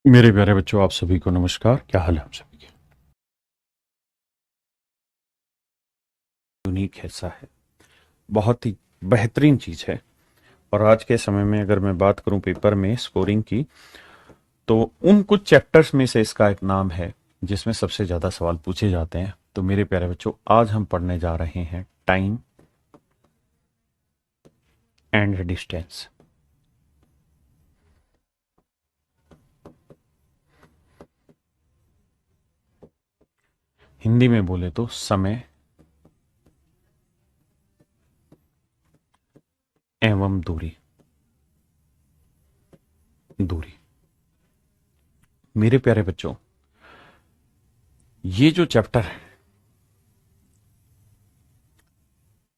मेरे प्यारे बच्चों, आप सभी को नमस्कार। क्या हाल है आप सभी के? यूनिक हिस्सा है, बहुत ही बेहतरीन चीज़ है। और आज के समय में अगर मैं बात करूं पेपर में स्कोरिंग की, तो उन कुछ चैप्टर्स में से इसका एक नाम है जिसमें सबसे ज़्यादा सवाल पूछे जाते हैं। तो मेरे प्यारे बच्चों, आज हम पढ़ने जा रहे हैं टाइम एंड डिस्टेंस। हिंदी में बोले तो समय एवं दूरी। दूरी मेरे प्यारे बच्चों, ये जो चैप्टर है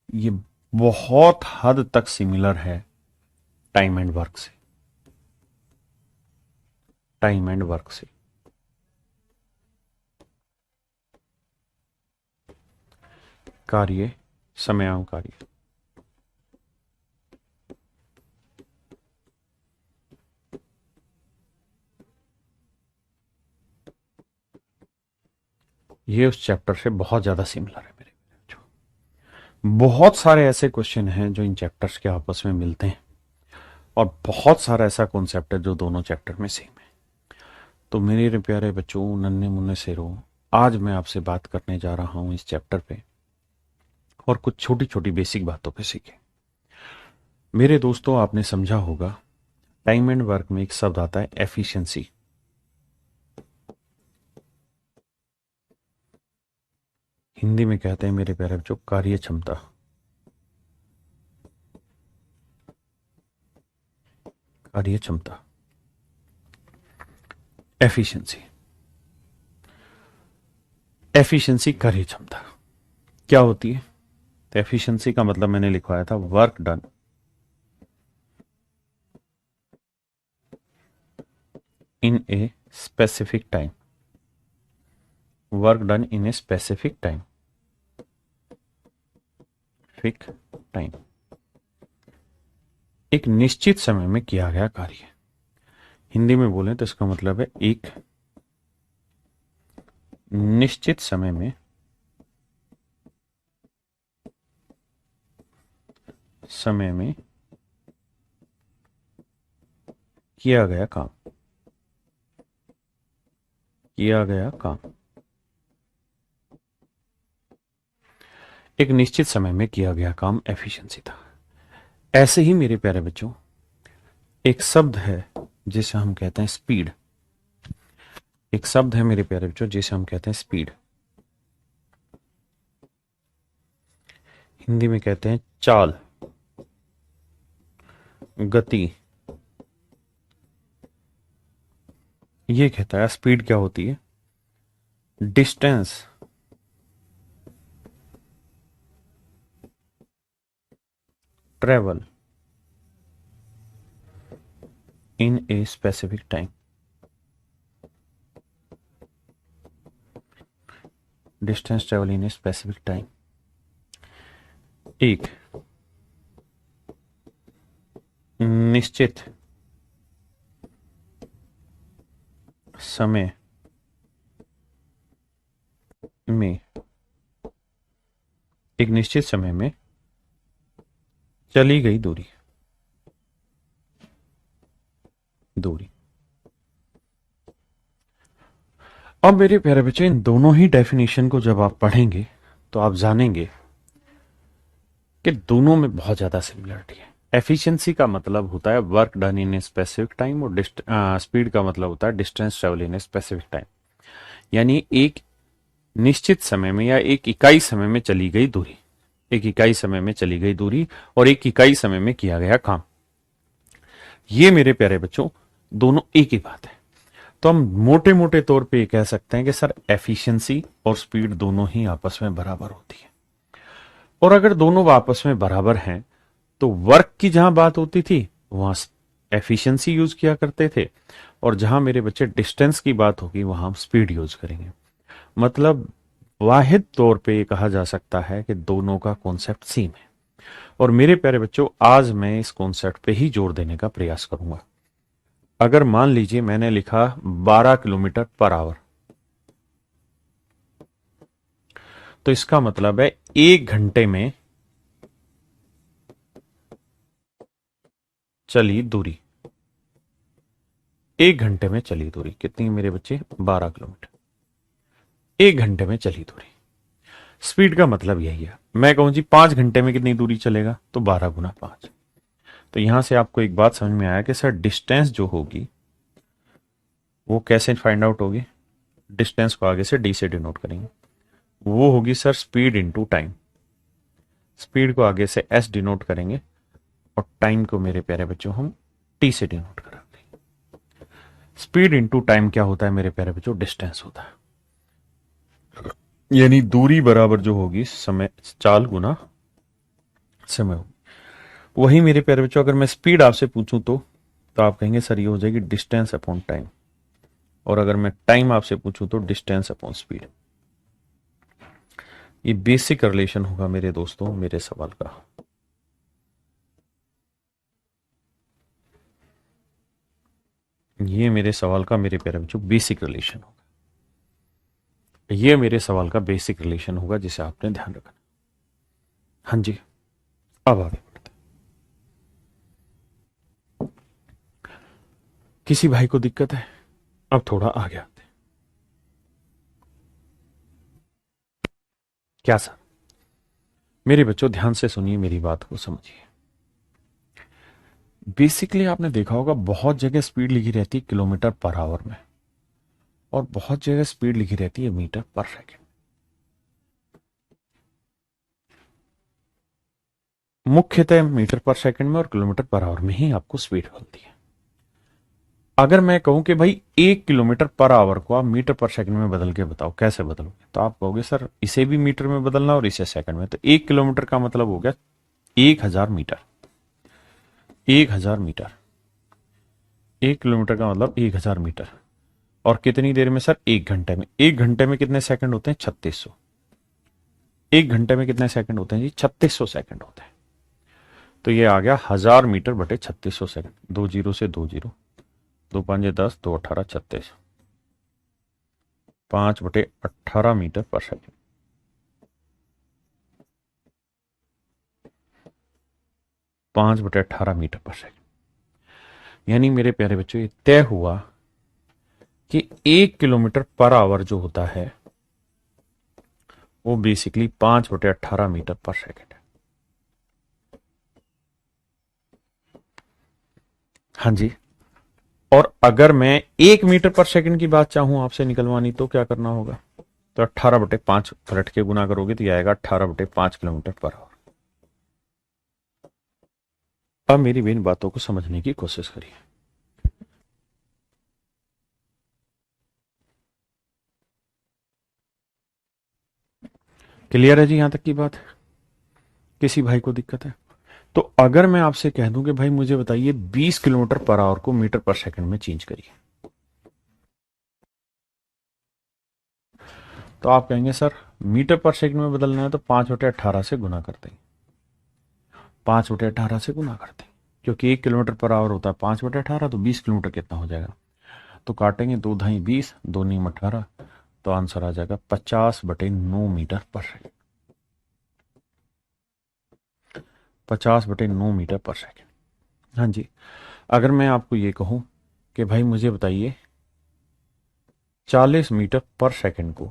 ये बहुत हद तक सिमिलर है टाइम एंड वर्क से। टाइम एंड वर्क से कार्य, समयाम कार्य। ये उस चैप्टर से बहुत ज्यादा सिमिलर है मेरे बच्चों। बहुत सारे ऐसे क्वेश्चन हैं जो इन चैप्टर्स के आपस में मिलते हैं, और बहुत सारा ऐसा कॉन्सेप्ट है जो दोनों चैप्टर में सेम है। तो मेरे प्यारे बच्चों, नन्हे मुन्ने शेरों, आज मैं आपसे बात करने जा रहा हूं इस चैप्टर पे, और कुछ छोटी छोटी बेसिक बातों पे सीखें। मेरे दोस्तों, आपने समझा होगा टाइम एंड वर्क में एक शब्द आता है एफिशिएंसी। हिंदी में कहते हैं मेरे प्यारे बच्चों कार्य क्षमता। कार्य क्षमता, एफिशिएंसी। एफिशिएंसी कार्य क्षमता क्या होती है? तो एफिशिएंसी का मतलब मैंने लिखवाया था work done in a specific time. Work done in a specific time, fixed time. एक निश्चित समय में किया गया कार्य। हिंदी में बोलें तो इसका मतलब है एक निश्चित समय में किया गया काम। किया गया काम, एक निश्चित समय में किया गया काम एफिशिएंसी था। ऐसे ही मेरे प्यारे बच्चों, एक शब्द है जिसे हम कहते हैं स्पीड। एक शब्द है मेरे प्यारे बच्चों जिसे हम कहते हैं स्पीड। हिंदी में कहते हैं चाल, गति। ये कहता है स्पीड क्या होती है? Distance travel in a specific time. Distance travel in a specific time, एक निश्चित समय में, एक निश्चित समय में चली गई दूरी। दूरी। अब मेरे प्यारे बच्चे, इन दोनों ही डेफिनेशन को जब आप पढ़ेंगे तो आप जानेंगे कि दोनों में बहुत ज्यादा सिमिलरिटी है। एफिशिएंसी का मतलब होता है work done in a specific time, और स्पीड का मतलब होता है distance travel in a specific time. यानी एक निश्चित समय में या एक इकाई समय में चली गई दूरी। एक इकाई समय में चली गई दूरी और एक इकाई समय में किया गया काम। ये मेरे प्यारे बच्चों दोनों एक ही बात है। तो हम मोटे मोटे तौर पे ये कह सकते हैं कि सर एफिशिएंसी और स्पीड दोनों ही आपस में बराबर होती है। और अगर दोनों आपस में बराबर हैं तो वर्क की जहां बात होती थी वहां एफिशिएंसी यूज किया करते थे, और जहां मेरे बच्चे डिस्टेंस की बात होगी वहां हम स्पीड यूज करेंगे। मतलब वाहिद तौर पे ये कहा जा सकता है कि दोनों का कॉन्सेप्ट सेम है। और मेरे प्यारे बच्चों, आज मैं इस कॉन्सेप्ट पे ही जोर देने का प्रयास करूंगा। अगर मान लीजिए मैंने लिखा 12 किलोमीटर पर आवर, तो इसका मतलब है 1 घंटे में चली दूरी, 1 घंटे में चली दूरी कितनी मेरे बच्चे? 12 किलोमीटर, 1 घंटे में चली दूरी। स्पीड का मतलब यही है। मैं कहूं जी 5 घंटे में कितनी दूरी चलेगा, तो 12 गुना 5। तो यहां से आपको एक बात समझ में आया कि सर डिस्टेंस जो होगी वो कैसे फाइंड आउट होगी। डिस्टेंस को आगे से डी से डिनोट करेंगे, वो होगी sir speed into time. Speed को आगे से एस डिनोट करेंगे और टाइम को मेरे प्यारे बच्चों हम टी से डिनोट कराते हैं। स्पीड इनटू टाइम क्या होता है मेरे प्यारे बच्चों? डिस्टेंस होता है। यानी दूरी बराबर जो होगी समय, चाल गुना समय होगी। वही मेरे प्यारे बच्चों अगर मैं स्पीड आपसे पूछूं तो आप कहेंगे सर ये हो जाएगी डिस्टेंस अपॉन टाइम, और अगर मैं टाइम आपसे पूछूं तो डिस्टेंस अपॉन स्पीड। ये बेसिक रिलेशन होगा मेरे दोस्तों मेरे सवाल का। ये मेरे सवाल का मेरे प्यारे बच्चों बेसिक रिलेशन होगा। ये मेरे सवाल का बेसिक रिलेशन होगा जिसे आपने ध्यान रखना। हाँ जी, अब आगे बढ़ते। किसी भाई को दिक्कत है? अब थोड़ा आगे आते। क्या सर? मेरे बच्चों ध्यान से सुनिए, मेरी बात को समझिए। बेसिकली आपने देखा होगा बहुत जगह स्पीड लिखी रहती है किलोमीटर पर आवर में, और बहुत जगह स्पीड लिखी रहती है मीटर पर सेकंड। मुख्यतः मीटर पर सेकंड में और किलोमीटर पर आवर में ही आपको स्पीड मिलती है। अगर मैं कहूं कि भाई 1 किलोमीटर पर आवर को आप मीटर पर सेकंड में बदल के बताओ कैसे बदलोगे, तो आप कहोगे सर इसे भी मीटर में बदलना और इसे सेकंड में। तो 1 किलोमीटर का मतलब हो गया 1000 मीटर। 1000 मीटर, 1 किलोमीटर का मतलब 1000 मीटर। और कितनी देर में सर? 1 घंटे में। 1 घंटे में कितने सेकंड होते हैं? 3600। 1 घंटे में कितने सेकंड होते हैं जी? 3600 सेकंड होते हैं। तो ये आ गया 1000 मीटर बटे 3600 सेकंड। 2 जीरो से 2 जीरो, 2 5 10, 2 18 36, 5 बटे 18 मीटर पर सेकंड। 5 बटे 18 मीटर पर सेकंड। यानी मेरे प्यारे बच्चों ये तय हुआ कि 1 किलोमीटर पर आवर जो होता है वो बेसिकली 5 बटे 18 मीटर पर सेकंड है। हाँ जी। और अगर मैं 1 मीटर पर सेकंड की बात चाहूं आपसे निकलवानी तो क्या करना होगा? तो 18 बटे 5 पलट के गुना करोगे तो ये आएगा 18 बटे 5 किलोमीटर पर आवर। अब मेरी इन बातों को समझने की कोशिश करिए। क्लियर है जी यहां तक की बात? किसी भाई को दिक्कत है? तो अगर मैं आपसे कह दूं कि भाई मुझे बताइए 20 किलोमीटर पर आवर को मीटर पर सेकंड में चेंज करिए, तो आप कहेंगे सर मीटर पर सेकंड में बदलना है तो 5 बटे 18 से गुना करते हैं। 5 बटे 18 से गुना करते हैं क्योंकि 1 किलोमीटर पर आवर होता है 5 बटे 18, तो 20 किलोमीटर कितना हो जाएगा? तो काटेंगे 2 ढाई 20, 2 नीम 18, तो आंसर आ जाएगा 50 बटे 9 मीटर पर सेकंड। 50 बटे 9 मीटर पर सेकंड। हाँ जी। अगर मैं आपको ये कहूं कि भाई मुझे बताइए 40 मीटर पर सेकंड को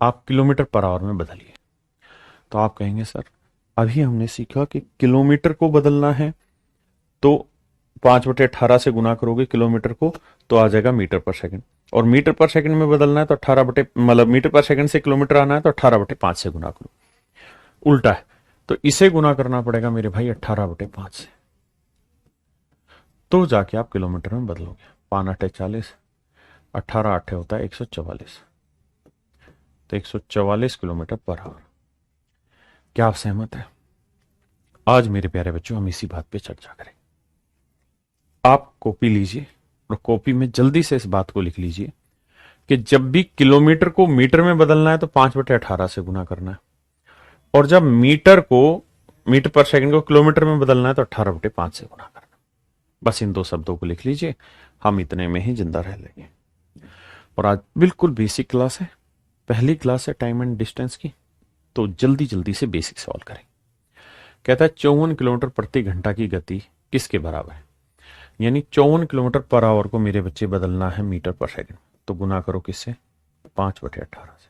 आप किलोमीटर पर आवर में बदलिए, तो आप कहेंगे सर अभी हमने सीखा कि किलोमीटर को बदलना है तो 5 बटे 18 से गुना करोगे किलोमीटर को तो आ जाएगा मीटर पर सेकंड, और मीटर पर सेकंड में बदलना है तो 18 बटे मतलब मीटर पर सेकंड से किलोमीटर आना है तो 18 बटे 5 से गुना करो। उल्टा है तो इसे गुना करना पड़ेगा मेरे भाई 18 बटे 5 से, तो जाके आप किलोमीटर में बदलोगे। 5 अठे 40, 18 अठे होता है 144, तो 144 किलोमीटर पर आवर। क्या आप सहमत है? आज मेरे प्यारे बच्चों हम इसी बात पे चर्चा करें। आप कॉपी लीजिए और कॉपी में जल्दी से इस बात को लिख लीजिए कि जब भी किलोमीटर को मीटर में बदलना है तो 5 बटे 18 से गुना करना है, और जब मीटर पर सेकंड को किलोमीटर में बदलना है तो 18 बटे 5 से गुना करना। बस इन दो शब्दों को लिख लीजिए, हम इतने में ही जिंदा रह लेंगे। और आज बिल्कुल बेसिक क्लास है, पहली क्लास है टाइम एंड डिस्टेंस की, तो जल्दी जल्दी से बेसिक सॉल्व करें। कहता है 54 किलोमीटर प्रति घंटा की गति किसके बराबर है? यानी 54 किलोमीटर पर आवर को मेरे बच्चे बदलना है मीटर पर सेकंड, तो गुना करो किससे? 5/18 से,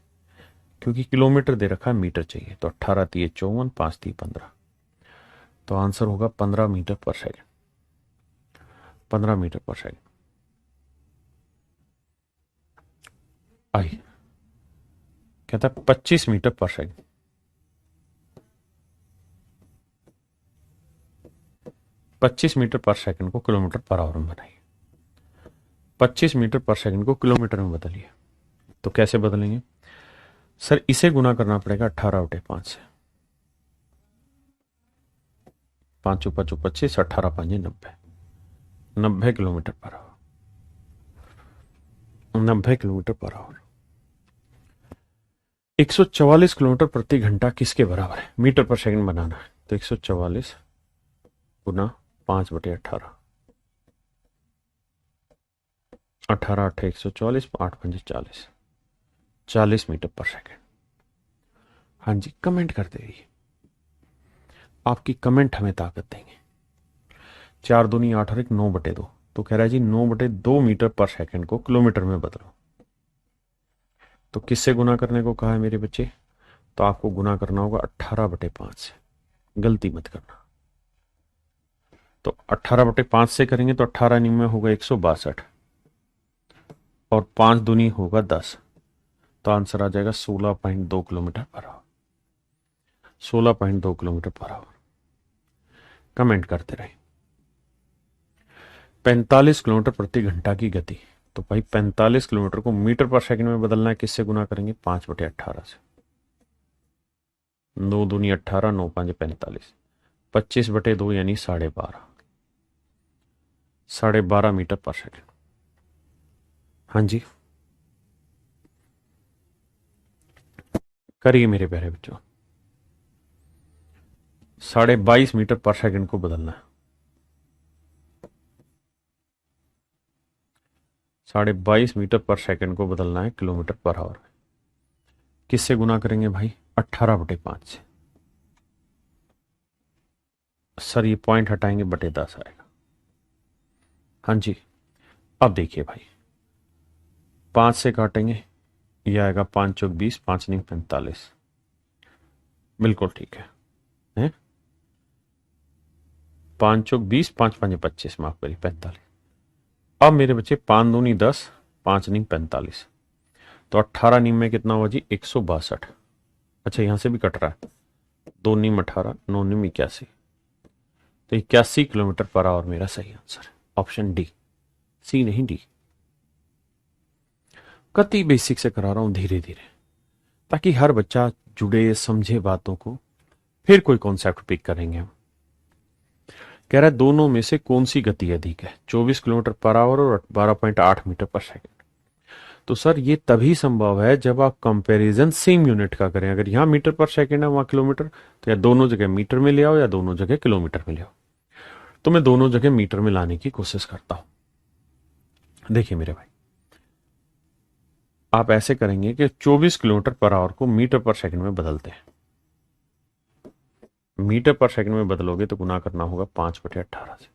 क्योंकि किलोमीटर दे रखा है, मीटर चाहिए, तो 18 × 3 = 54, 5 × 3 = 15, तो आंसर होगा 15 metre per second. 15 metre per second. आई कहता है 25 metre per second. 25 metre per second को किलोमीटर पर आवर में बनाइए। 25 मीटर पर सेकंड को किलोमीटर में बदलिए, तो कैसे बदलेंगे सर? इसे गुना करना पड़ेगा 18/5 से। 5 × 5 = 25, 18 × 5 = 90। 90 kilometre per hour. 90 kilometre per hour. 144 kilometre प्रति घंटा किसके बराबर है? मीटर पर सेकंड बनाना है, तो 144 गुना 5/18। 18 8 144, 8 5 40, 40 मीटर पर सेकंड। हाँ जी, कमेंट करते रहिए, आपकी कमेंट हमें ताकत देंगे। 4 दूनी 8 और 1 9/2, तो कह रहा है जी 9/2 मीटर पर सेकंड को किलोमीटर में बदलो। तो किससे गुना करने को कहा है मेरे बच्चे? तो आपको गुना करना होगा 18/5 से, गलती मत करना। तो 18/5 से करेंगे तो 18 में होगा 162 और 5 दूनी होगा 10, तो आंसर आ जाएगा 16.2 kilometre per hour. 16.2 kilometre per hour. Comment करते रहे। 45 किलोमीटर प्रति घंटा की गति, तो भाई 45 किलोमीटर को मीटर पर सेकंड में बदलना है, किससे गुना करेंगे? 5/18 से। 9 दूनी 18, 9 5 45, 25/2 यानी 12.5। 12.5 मीटर पर सेकंड। हाँ जी, करिए मेरे प्यारे बच्चों। 22.5 मीटर पर सेकंड को बदलना है। 22.5 मीटर पर सेकंड को बदलना है किलोमीटर पर आवर। किससे गुना करेंगे भाई? 18/5 से। सर ये पॉइंट हटाएंगे, /10 आएगा। हाँ जी, अब देखिए भाई, 5 से काटेंगे, यह आएगा 5 × 20, 5 × 45, बिल्कुल ठीक है, 5 × 20, 5 × 5 = 25, माफ करिए 45। अब मेरे बच्चे 5 दूनी 10, 5 × 45, तो 18 नीम में कितना हुआ जी? 162। अच्छा यहां से भी कट रहा है, 2 नीम 18, 9 नीम 81, तो 81 किलोमीटर पर आवर मेरा सही आंसर है, ऑप्शन डी, सी नहीं डी। कति बेसिक से करा रहा हूं धीरे धीरे, ताकि हर बच्चा जुड़े, समझे बातों को, फिर कोई कॉन्सेप्ट पिक करेंगे हम। कह रहा है दोनों में से कौन सी गति अधिक है? 24 किलोमीटर पर आवर और 12.8 मीटर पर सेकंड। तो सर ये तभी संभव है जब आप कंपैरिजन सेम यूनिट का करें। अगर यहां मीटर पर सेकंड है वहां किलोमीटर, तो या दोनों जगह मीटर में ले आओ या दोनों जगह किलोमीटर में ले आओ। तो मैं दोनों जगह मीटर में लाने की कोशिश करता हूं। देखिए मेरे भाई, आप ऐसे करेंगे कि 24 किलोमीटर पर आवर को मीटर पर सेकंड में बदलते हैं। मीटर पर सेकंड में बदलोगे तो गुना करना होगा 5/18 से।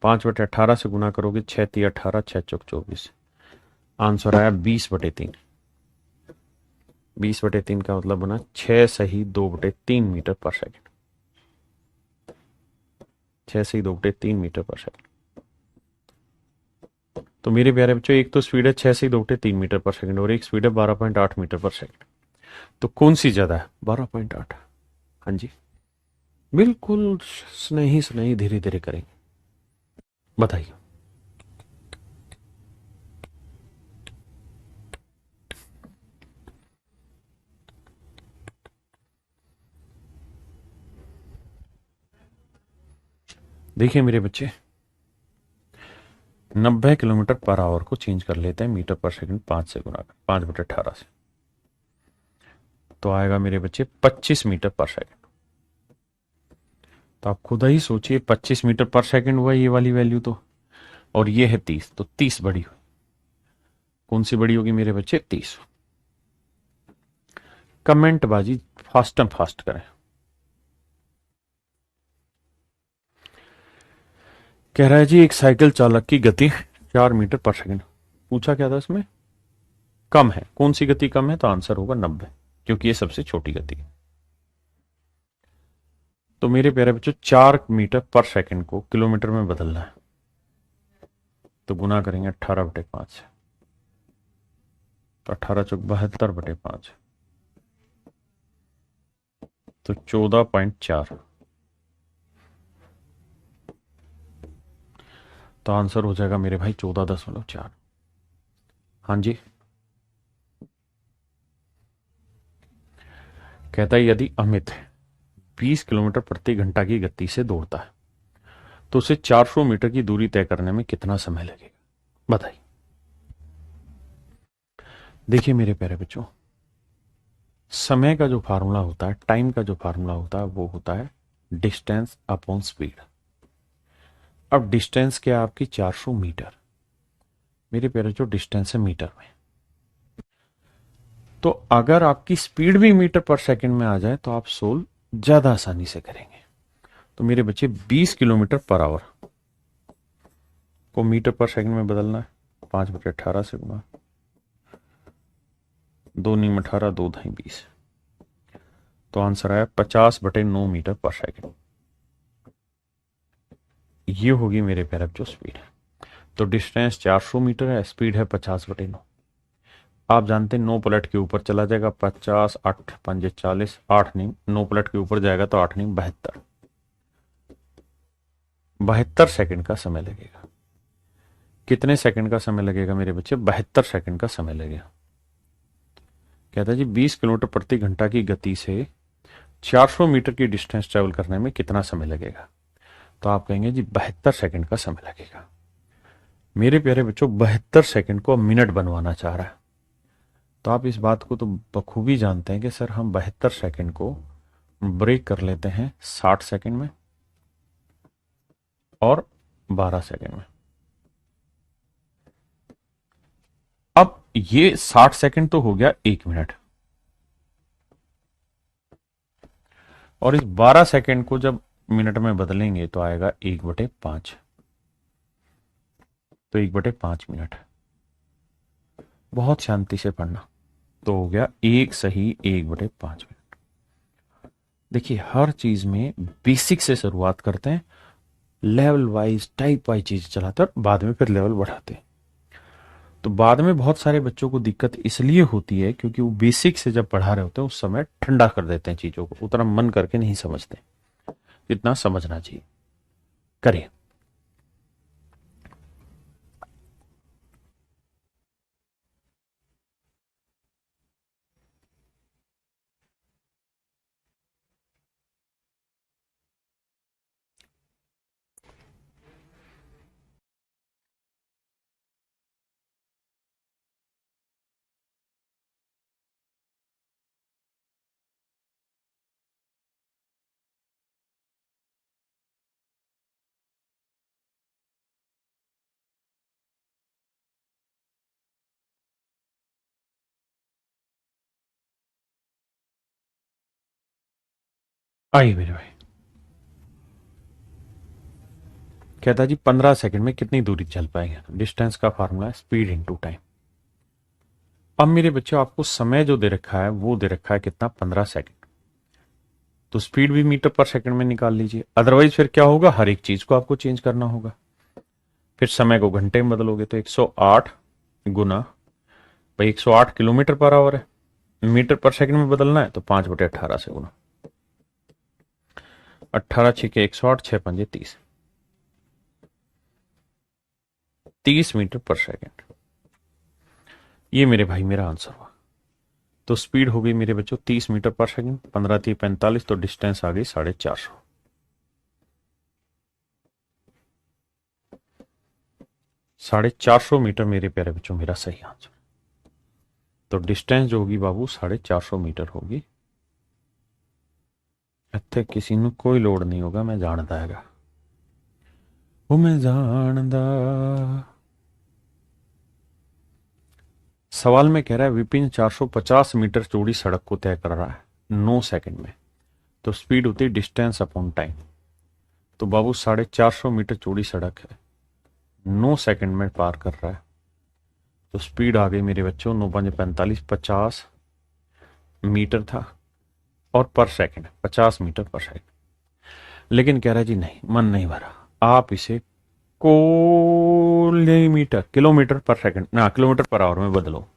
5/18 से गुना करोगे 6 × 3 = 18, 6 × 4 = 24, आंसर आया 20/3। 20/3 का मतलब बना 6 सही 2/3 मीटर पर सेकंड। 6 सही 2/3 मीटर पर सेकंड। तो मेरे प्यारे बच्चों, एक तो स्पीड है 6 सही 2/3 मीटर पर सेकंड और एक स्पीड है 12.8 मीटर पर सेकंड। तो कौन सी ज्यादा है? 12.8। हाँ जी, बिल्कुल स्नेही स्नेही धीरे धीरे करेंगे। बताइए। देखिए मेरे बच्चे, 90 किलोमीटर पर आवर को चेंज कर लेते हैं मीटर पर सेकंड 5 से गुना कर, 5/18 से, तो आएगा मेरे बच्चे 25 मीटर पर सेकंड। तो आप खुद ही सोचिए 25 मीटर पर सेकंड हुआ ये वाली वैल्यू तो, और ये है 30, तो 30 बड़ी हुई। कौन सी बड़ी होगी मेरे बच्चे? 30। कमेंट बाजी फास्ट एंड फास्ट करें। कह रहा है जी एक साइकिल चालक की गति 4 मीटर पर सेकंड। पूछा क्या था इसमें? कम है, कौन सी गति कम है? तो आंसर होगा 90, क्योंकि ये सबसे छोटी गति है। तो मेरे प्यारे बच्चों 4 मीटर पर सेकंड को किलोमीटर में बदलना है, तो गुना करेंगे 18/5 से, तो 18 चौक 72/5, तो 14.4। तो आंसर हो जाएगा मेरे भाई 14.4। हाँ जी। कहता है यदि अमित 20 किलोमीटर प्रति घंटा की गति से दौड़ता है तो उसे 400 मीटर की दूरी तय करने में कितना समय लगेगा? बताइए। देखिए मेरे प्यारे बच्चों, समय का जो फार्मूला होता है, टाइम का जो फार्मूला होता है, वो होता है डिस्टेंस अपॉन स्पीड। अब डिस्टेंस क्या है आपकी? 400 मीटर। मेरे प्यारे जो डिस्टेंस है मीटर में, तो अगर आपकी स्पीड भी मीटर पर सेकंड में आ जाए तो आप सोल्व ज्यादा आसानी से करेंगे। तो मेरे बच्चे 20 किलोमीटर पर आवर को मीटर पर सेकंड में बदलना है, 5/18 से गुना, 2 नीम 18, 2 ढाई 20, तो आंसर आया 50/9 मीटर पर सेकंड। ये होगी मेरे प्यारे बच्चों स्पीड। तो डिस्टेंस 400 मीटर है, स्पीड है 50/9। आप जानते हैं 9 पलट के ऊपर चला जाएगा, 50, 8 पंजे 40, 8 नहीं, 9 पलट के ऊपर जाएगा तो 8 नहीं 72, 72 सेकंड का समय लगेगा। कितने सेकंड का समय लगेगा मेरे बच्चे? 72 सेकंड का समय लगेगा। कहता है जी 20 किलोमीटर प्रति घंटा की गति से 400 मीटर की डिस्टेंस ट्रेवल करने में कितना समय लगेगा? तो आप कहेंगे जी 72 सेकंड का समय लगेगा। मेरे प्यारे बच्चों 72 सेकंड को मिनट बनवाना चाह रहा है, तो आप इस बात को तो बखूबी जानते हैं कि सर हम 72 सेकंड को ब्रेक कर लेते हैं 60 सेकंड में और 12 सेकंड में। अब ये 60 सेकंड तो हो गया 1 मिनट, और इस 12 सेकंड को जब मिनट में बदलेंगे तो आएगा 1/5, तो 1/5 मिनट। बहुत शांति से पढ़ना, तो हो गया एक सही 1/5 मिनट। देखिए हर चीज में बेसिक से शुरुआत करते हैं, लेवल वाइज टाइप वाइज चीज चलाते हैं और बाद में फिर लेवल बढ़ाते हैं। तो बाद में बहुत सारे बच्चों को दिक्कत इसलिए होती है क्योंकि वो बेसिक से जब पढ़ा रहे होते हैं उस समय ठंडा कर देते हैं चीजों को, उतना मन करके नहीं समझते जितना समझना चाहिए। करिए। आइए मेरे भाई। कहता जी 15 सेकंड में कितनी दूरी चल पाएंगे? डिस्टेंस का फार्मूला है स्पीड इनटू टाइम। अब मेरे बच्चों आपको समय जो दे रखा है वो दे रखा है कितना? 15 सेकंड। तो स्पीड भी मीटर पर सेकंड में निकाल लीजिए, अदरवाइज फिर क्या होगा? हर एक चीज को आपको चेंज करना होगा। फिर समय को घंटे में बदलोगे तो 108 गुना भाई 108 किलोमीटर पर आवर है, मीटर पर सेकंड में बदलना है तो 5/18 से गुना, 18 6 108, 6 पंजे 30, 30 मीटर पर सेकंड। ये मेरे भाई मेरा आंसर हुआ। तो स्पीड हो गई मेरे बच्चों 30 मीटर पर सेकंड, 15 3 45, तो डिस्टेंस आ गई 450। 450 मीटर मेरे प्यारे बच्चों मेरा सही आंसर। तो डिस्टेंस जो होगी बाबू 450 मीटर होगी। इत्थे किसी ਨੂੰ कोई लोड नहीं होगा, मैं जानता हैगा, वो मैं जानदा। सवाल में कह रहा है विपिन 450 मीटर चौड़ी सड़क को तय कर रहा है 9 सेकंड में, तो स्पीड होती है डिस्टेंस अपॉन टाइम। तो बाबू 450 मीटर चौड़ी सड़क है, 9 सेकंड में पार कर रहा है, तो स्पीड आ गई मेरे बच्चों 9 5 45, 50 मीटर था, और पर सेकंड 50 मीटर पर सेकंड। लेकिन कह रहा है जी नहीं, मन नहीं भरा, आप इसे कोलीमीटर किलोमीटर पर सेकंड ना किलोमीटर पर आवर में बदलो,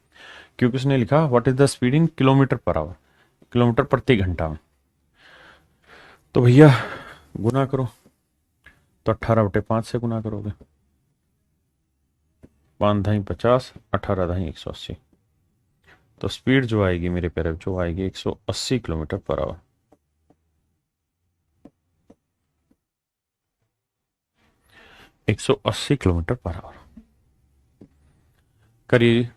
क्योंकि उसने लिखा what is the speed in kilometre per hour, kilometre प्रति घंटा में। तो भैया गुना करो, तो 18/5 से गुना करोगे, 5 ढाई 50, 18 ढाई 180, तो स्पीड जो आएगी मेरे प्यारे जो आएगी 180 किलोमीटर पर आवर। एक 180 किलोमीटर पर आवर करिए।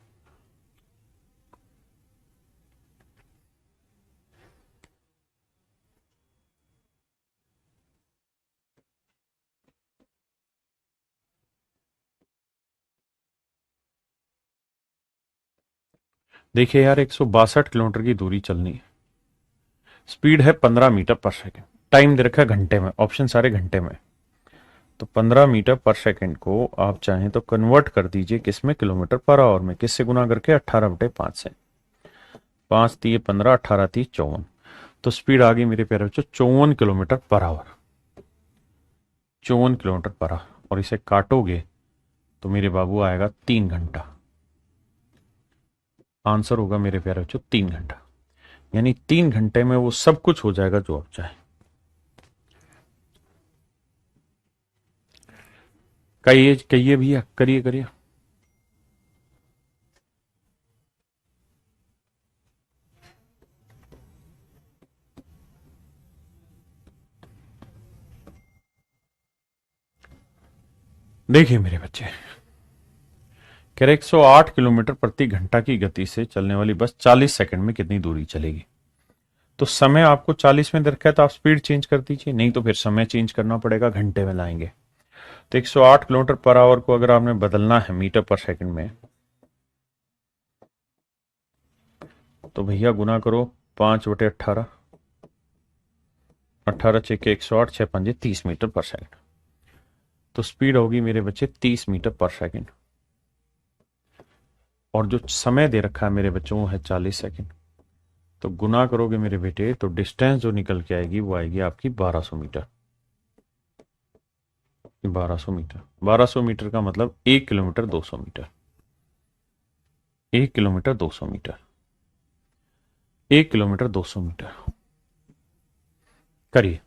देखिए यार 162 किलोमीटर की दूरी चलनी है, स्पीड है 15 मीटर पर सेकंड, टाइम दे रखा है घंटे में, ऑप्शन सारे घंटे में। तो 15 मीटर पर सेकंड को आप चाहें तो कन्वर्ट कर दीजिए किसमें, किलोमीटर पर आवर में। किससे गुना करके, 18/5 से। 5 3 15, 18 3 54, तो स्पीड आ गई मेरे प्यारे बच्चों 54 kilometre per hour, 54 kilometre per hour. और इसे काटोगे तो मेरे बाबू आएगा 3 घंटा। आंसर होगा मेरे प्यारे बच्चों 3 घंटा, यानी 3 घंटे में वो सब कुछ हो जाएगा जो आप चाहें। कहिए कहिए भैया, करिए करिए। देखिए मेरे बच्चे, कह रहे 108 किलोमीटर प्रति घंटा की गति से चलने वाली बस 40 सेकंड में कितनी दूरी चलेगी। तो समय आपको 40 में दे रखा है, तो आप स्पीड चेंज कर दीजिए, नहीं तो फिर समय चेंज करना पड़ेगा, घंटे में लाएंगे। तो 108 किलोमीटर पर आवर को अगर आपने बदलना है मीटर पर सेकंड में, तो भैया गुना करो 5/18, 18 छके 108, 6 पंजे 30 मीटर पर सेकंड। तो स्पीड होगी मेरे बच्चे 30 मीटर पर सेकंड, और जो समय दे रखा है मेरे बच्चों वो है 40 सेकंड। तो गुना करोगे मेरे बेटे तो डिस्टेंस जो निकल के आएगी वो आएगी आपकी 1200 मीटर। 1200 मीटर, 1200 मीटर का मतलब 1 kilometre 200 metre, 1 kilometre 200 metre, 1 kilometre 200 metre. करिए,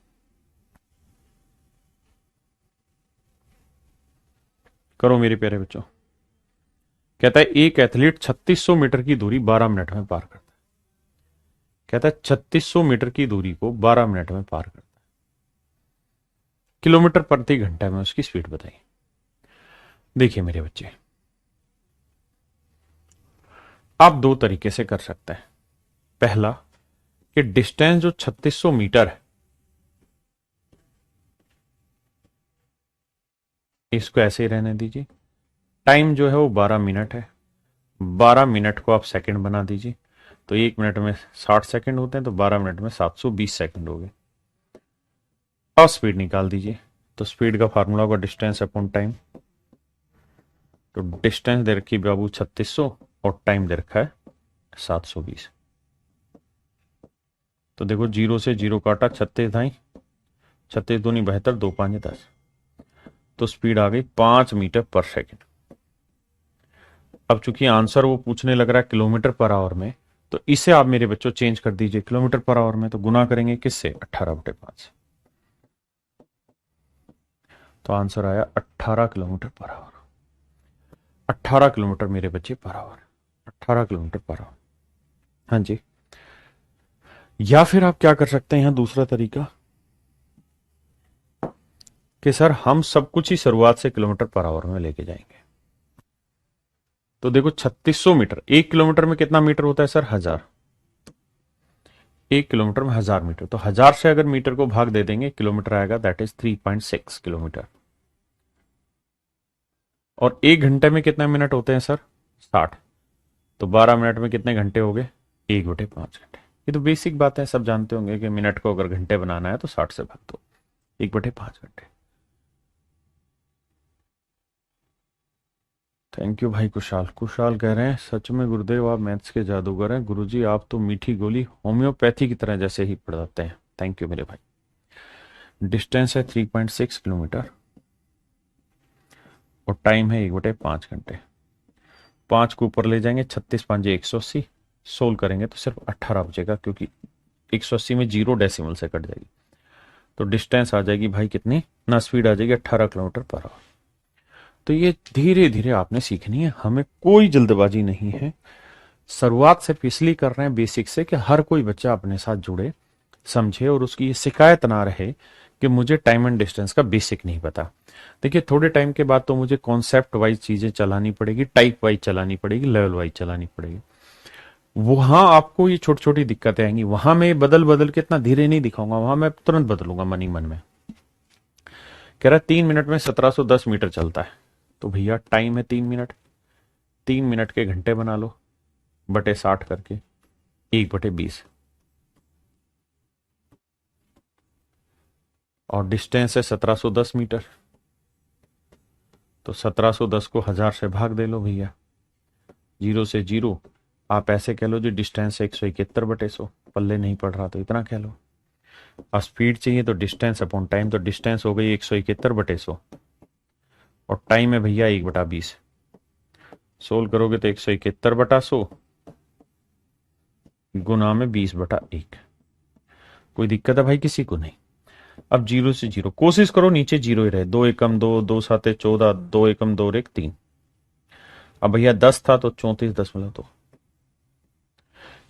करो मेरे प्यारे बच्चों। कहता है एक एथलीट 3600 मीटर की दूरी 12 मिनट में पार करता है। कहता है 3600 मीटर की दूरी को 12 मिनट में पार करता है, किलोमीटर प्रति घंटा में उसकी स्पीड बताइए। देखिए मेरे बच्चे, आप दो तरीके से कर सकते हैं। पहला कि डिस्टेंस जो 3600 मीटर है इसको ऐसे ही रहने दीजिए, टाइम जो है वो 12 मिनट है, 12 मिनट को आप सेकंड बना दीजिए, तो 1 मिनट में 60 सेकंड होते हैं, तो 12 मिनट में 720 सेकंड हो गए। अब स्पीड निकाल दीजिए, तो स्पीड का फार्मूला होगा डिस्टेंस अपॉन टाइम। तो डिस्टेंस दे रखी बाबू 3600 और टाइम दे रखा है 720। तो देखो 0 से 0 काटा, 36 ढाई 36 दूनी 72, 2 5 10, तो स्पीड आ गई 5 मीटर पर सेकंड। अब चूंकि आंसर वो पूछने लग रहा है किलोमीटर पर आवर में, तो इसे आप मेरे बच्चों चेंज कर दीजिए किलोमीटर पर आवर में। तो गुना करेंगे किससे, 18/5। तो आंसर आया 18 किलोमीटर पर आवर। 18 किलोमीटर मेरे बच्चे per hour, 18 kilometre per hour. हाँ जी, या फिर आप क्या कर सकते हैं यहां दूसरा तरीका कि सर हम सब कुछ ही शुरुआत से किलोमीटर पर आवर में लेके जाएंगे। तो देखो 3600 मीटर, 1 किलोमीटर में कितना मीटर होता है सर, 1000। 1 किलोमीटर में 1000 मीटर, तो 1000 से अगर मीटर को भाग दे देंगे किलोमीटर आएगा, दैट इज 3.6 किलोमीटर। और 1 घंटे में कितने मिनट होते हैं सर? 60। तो 12 मिनट में कितने घंटे हो गए? 1/5 घंटे। ये तो बेसिक बात है, सब जानते होंगे कि मिनट को अगर घंटे बनाना है तो 60 से भाग दो, 1/5 घंटे। थैंक यू भाई। कुशाल कुशाल कह रहे हैं सच में गुरुदेव आप मैथ्स के जादूगर हैं, गुरुजी आप तो मीठी गोली होम्योपैथी की तरह जैसे ही पढ़ाते हैं। थैंक यू मेरे भाई। डिस्टेंस है 3.6 किलोमीटर और टाइम है 1/5 घंटे। 5 को ऊपर ले जाएंगे, 36×5 = 180। सोल्व करेंगे तो सिर्फ 18 बचेगा, क्योंकि 180 में 0 डेसिमल से कट जाएगी। तो डिस्टेंस आ जाएगी भाई कितनी ना, स्पीड आ जाएगी 18 किलोमीटर पर आवर। तो ये धीरे धीरे आपने सीखनी है, हमें कोई जल्दबाजी नहीं है। शुरुआत सिर्फ इसलिए कर रहे हैं बेसिक से कि हर कोई बच्चा अपने साथ जुड़े, समझे और उसकी ये शिकायत ना रहे कि मुझे टाइम एंड डिस्टेंस का बेसिक नहीं पता। देखिए थोड़े टाइम के बाद तो मुझे कॉन्सेप्ट वाइज चीजें चलानी पड़ेगी, टाइप वाइज चलानी पड़ेगी, लेवल वाइज चलानी पड़ेगी। वहां आपको ये छोटी छोटी दिक्कतें आएंगी, वहां मैं बदल बदल के इतना धीरे नहीं दिखाऊंगा, वहां मैं तुरंत बदलूंगा मन ही मन में। कह रहा 3 मिनट में 1710 मीटर चलता है, तो भैया टाइम है 3 मिनट, 3 मिनट के घंटे बना लो बटे 60 करके 1/20। और डिस्टेंस है 1710 मीटर, तो 1710 को 1000 से भाग दे लो भैया, 0 से 0। आप ऐसे कह लो जी डिस्टेंस 171/100, पल्ले नहीं पड़ रहा तो इतना कह लो। अब स्पीड चाहिए तो डिस्टेंस अपॉन टाइम, तो डिस्टेंस हो गई 171/100 और टाइम है भैया 1/20। सोल्व करोगे तो 171/100 गुना में 20/1। कोई दिक्कत है भाई किसी को? नहीं। अब 0 से 0 कोशिश करो नीचे 0 ही रहे, 2 एकम 2, 2 साते 14, 2 एकम 2 और 1 3। अब भैया 10 था तो 34.2,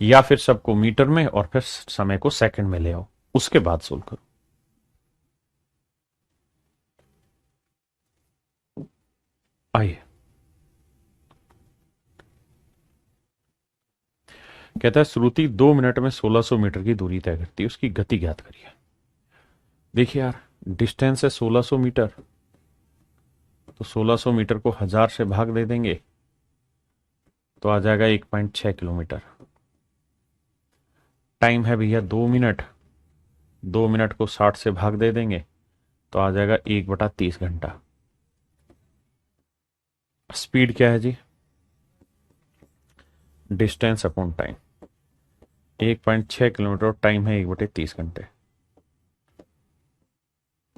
या फिर सबको मीटर में और फिर समय को सेकंड में ले आओ, उसके बाद सोल्व करो। आइए, कहता है श्रुति 2 मिनट में 1600 मीटर की दूरी तय करती है, उसकी गति ज्ञात करिए। देखिए यार, डिस्टेंस है 1600 मीटर, तो 1600 मीटर को 1000 से भाग दे देंगे तो आ जाएगा 1.6 किलोमीटर। टाइम है भैया 2 मिनट, 2 मिनट को 60 से भाग दे देंगे तो आ जाएगा 1/30 घंटा। स्पीड क्या है जी? Distance upon time, 1.6 kilometre, time है 1/30 घंटे।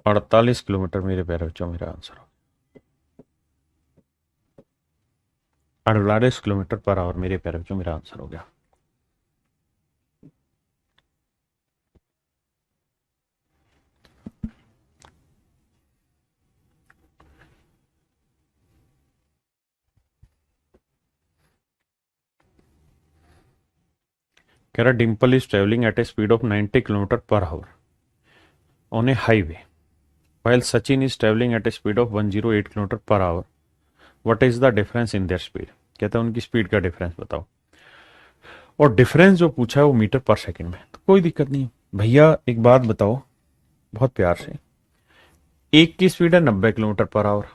48 किलोमीटर मेरे प्यारे बच्चों मेरा आंसर हो। 48 किलोमीटर पर आवर मेरे प्यारे बच्चों मेरा आंसर हो गया। कह रहा Dimple is travelling at A speed of 90 kilometre per hour on A highway while Sachin is traveling at a speed of 108 kilometre per hour, what is the difference in their speed? कहता है उनकी speed का difference बताओ। और difference जो पूछा है वो मीटर पर सेकंड में, तो कोई दिक्कत नहीं भैया। एक बात बताओ बहुत प्यार से, एक की स्पीड है 90 किलोमीटर पर आवर,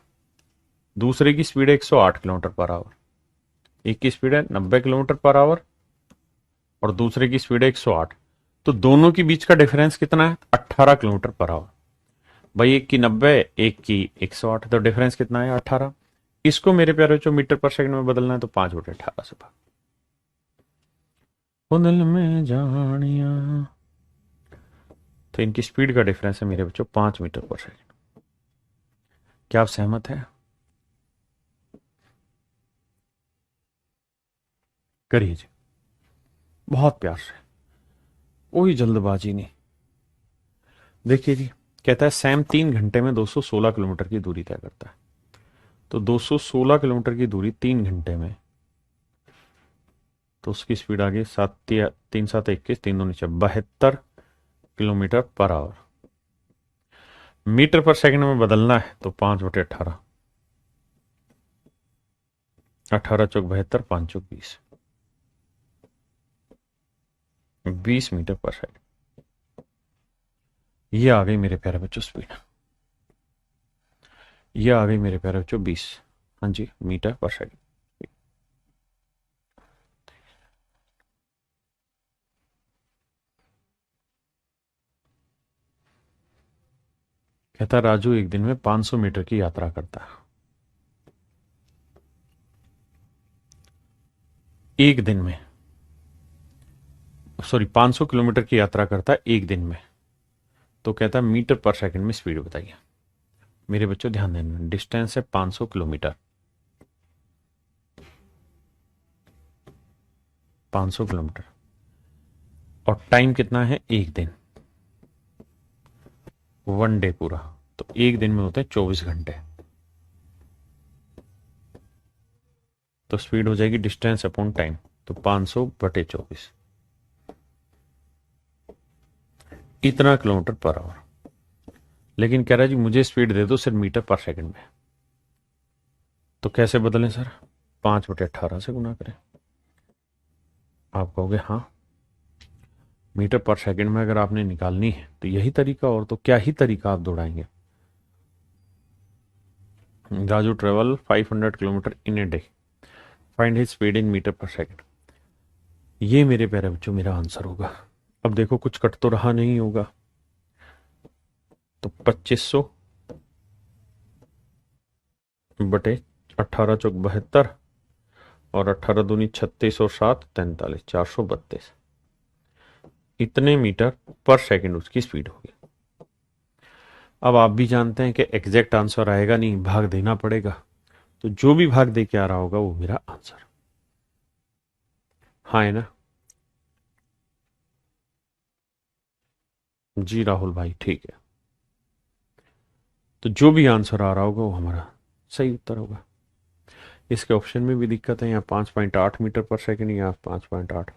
दूसरे की स्पीड है 108 किलोमीटर पर आवर। एक की स्पीड है 90 किलोमीटर पर आवर और दूसरे की स्पीड है 108, तो दोनों के बीच का डिफरेंस कितना है? 18 किलोमीटर पर आवर। भाई एक की 90, एक की 108, तो डिफरेंस कितना है? 18। इसको मेरे प्यारे बच्चों मीटर पर सेकंड में बदलना है तो 5/18 से भाग। ओ दिल में जानिया, तो इनकी स्पीड का डिफरेंस है मेरे बच्चों 5 मीटर पर सेकंड। क्या आप सहमत हैं? करिए जी बहुत प्यार से, कोई जल्दबाजी नहीं। देखिए जी, कहता है सैम 3 घंटे में 216 किलोमीटर की दूरी तय करता है, तो 216 किलोमीटर की दूरी 3 घंटे में, तो उसकी स्पीड आ गई 3 7 21 3 2 72 kilometre per hour. Metre per second में बदलना है तो 5/18, 18 चौक 72, 5 चौक 20, 20 मीटर पर सेकंड। ये आ गई मेरे प्यारे बच्चों स्पीड, ये आ गई मेरे प्यारे बच्चों 20, हाँ जी, मीटर पर सेकंड। कहता राजू एक दिन में 500 मीटर की यात्रा करता है। एक दिन में, सॉरी 500 किलोमीटर की यात्रा करता है एक दिन में। तो कहता है मीटर पर सेकंड में स्पीड बताइए। मेरे बच्चों ध्यान देना, डिस्टेंस है 500 किलोमीटर, 500 किलोमीटर, और टाइम कितना है, एक दिन, वन डे पूरा। तो एक दिन में होते हैं 24 घंटे। तो स्पीड हो जाएगी डिस्टेंस अपॉन टाइम, तो 500/24, इतना किलोमीटर पर आवर। लेकिन कह रहा है जी मुझे स्पीड दे दो सिर्फ मीटर पर सेकंड में। तो कैसे बदलें सर, 5/18 से गुना करें। आप कहोगे हाँ, मीटर पर सेकंड में अगर आपने निकालनी है तो यही तरीका, और तो क्या ही तरीका आप दौड़ाएंगे। Raju travel 500 kilometre in a day, find his speed in metre per second. ये मेरे प्यारे बच्चों मेरा आंसर होगा। अब देखो कुछ कट तो रहा नहीं होगा, तो 2500/18 × 72, और 18 दूनी 36 और 7 43, 432, इतने मीटर पर सेकंड उसकी स्पीड होगी। अब आप भी जानते हैं कि एग्जैक्ट आंसर आएगा नहीं, भाग देना पड़ेगा। तो जो भी भाग दे के आ रहा होगा वो मेरा आंसर, हाँ है ना जी राहुल भाई, ठीक है। तो जो भी आंसर आ रहा होगा वो हमारा सही उत्तर होगा। इसके ऑप्शन में भी दिक्कत है, यहाँ 5.8 मीटर पर सेकंड, यहाँ 5.8,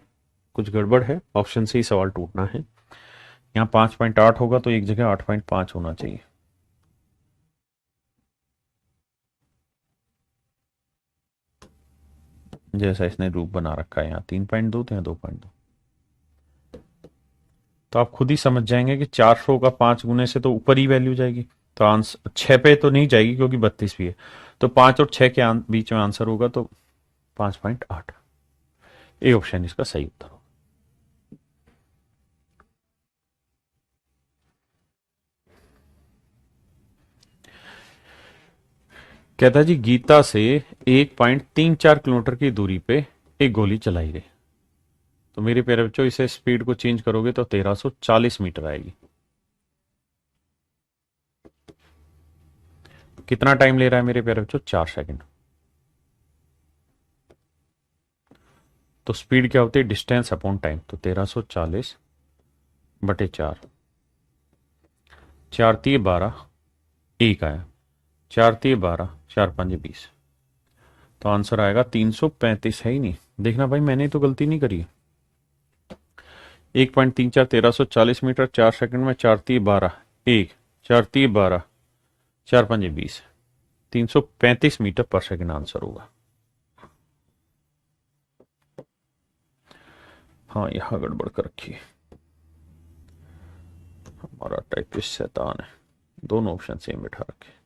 कुछ गड़बड़ है, ऑप्शन से ही सवाल टूटना है। यहाँ 5.8 होगा तो एक जगह 8.5 होना चाहिए। जैसा इसने रूप बना रखा है, यहाँ 3.2 तो यहाँ 2.2। तो आप खुद ही समझ जाएंगे कि 400 का 5 गुने से तो ऊपर ही वैल्यू जाएगी। तो आंसर 6 पे तो नहीं जाएगी क्योंकि 32 भी है। तो 5 और 6 के बीच में आंसर होगा, तो 5.8, ए ऑप्शन इसका सही उत्तर होगा। कहता जी गीता से 1.34 किलोमीटर की दूरी पे एक गोली चलाई गई। तो मेरे प्यारे बच्चों इसे स्पीड को चेंज करोगे तो 1340 मीटर आएगी। कितना टाइम ले रहा है मेरे प्यारे बच्चों, 4 सेकंड। तो स्पीड क्या होती है, डिस्टेंस अपॉन टाइम, तो 1340/4, 4×3=12, एक आया, 4×3=12, 4×5=20। तो आंसर आएगा 335, है ही नहीं। देखना भाई मैंने तो गलती नहीं करी है। 1.34 1340 मीटर 4 सेकंड में, 4×3=12, एक, 4×3=12, 4×5=20, 335 मीटर पर सेकंड आंसर होगा। हाँ यहां गड़बड़ कर रखी है, हमारा टाइपिस्ट शैतान है, दोनों ऑप्शन सेम बैठा रखे।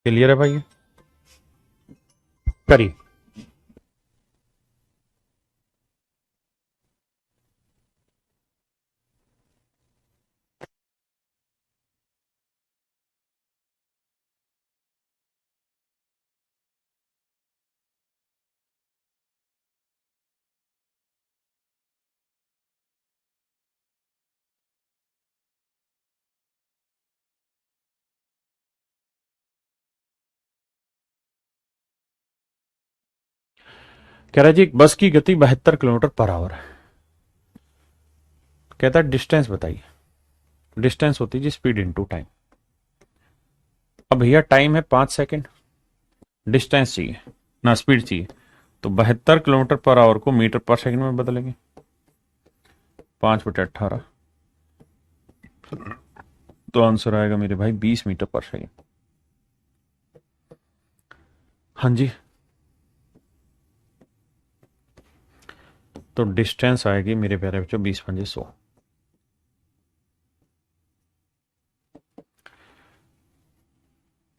क्लियर है भाई, करिए। कह रहा जी एक बस की गति 72 किलोमीटर पर आवर है। कहता है डिस्टेंस बताइए। डिस्टेंस होती है जी स्पीड इनटू टाइम। अब भैया टाइम है 5 सेकंड, डिस्टेंस चाहिए ना स्पीड चाहिए, तो 72 किलोमीटर पर आवर को मीटर पर सेकंड में बदलेंगे। 5/18, तो आंसर आएगा मेरे भाई 20 मीटर पर सेकंड। हाँ जी, तो डिस्टेंस आएगी मेरे प्यारे बच्चों 20 × 100।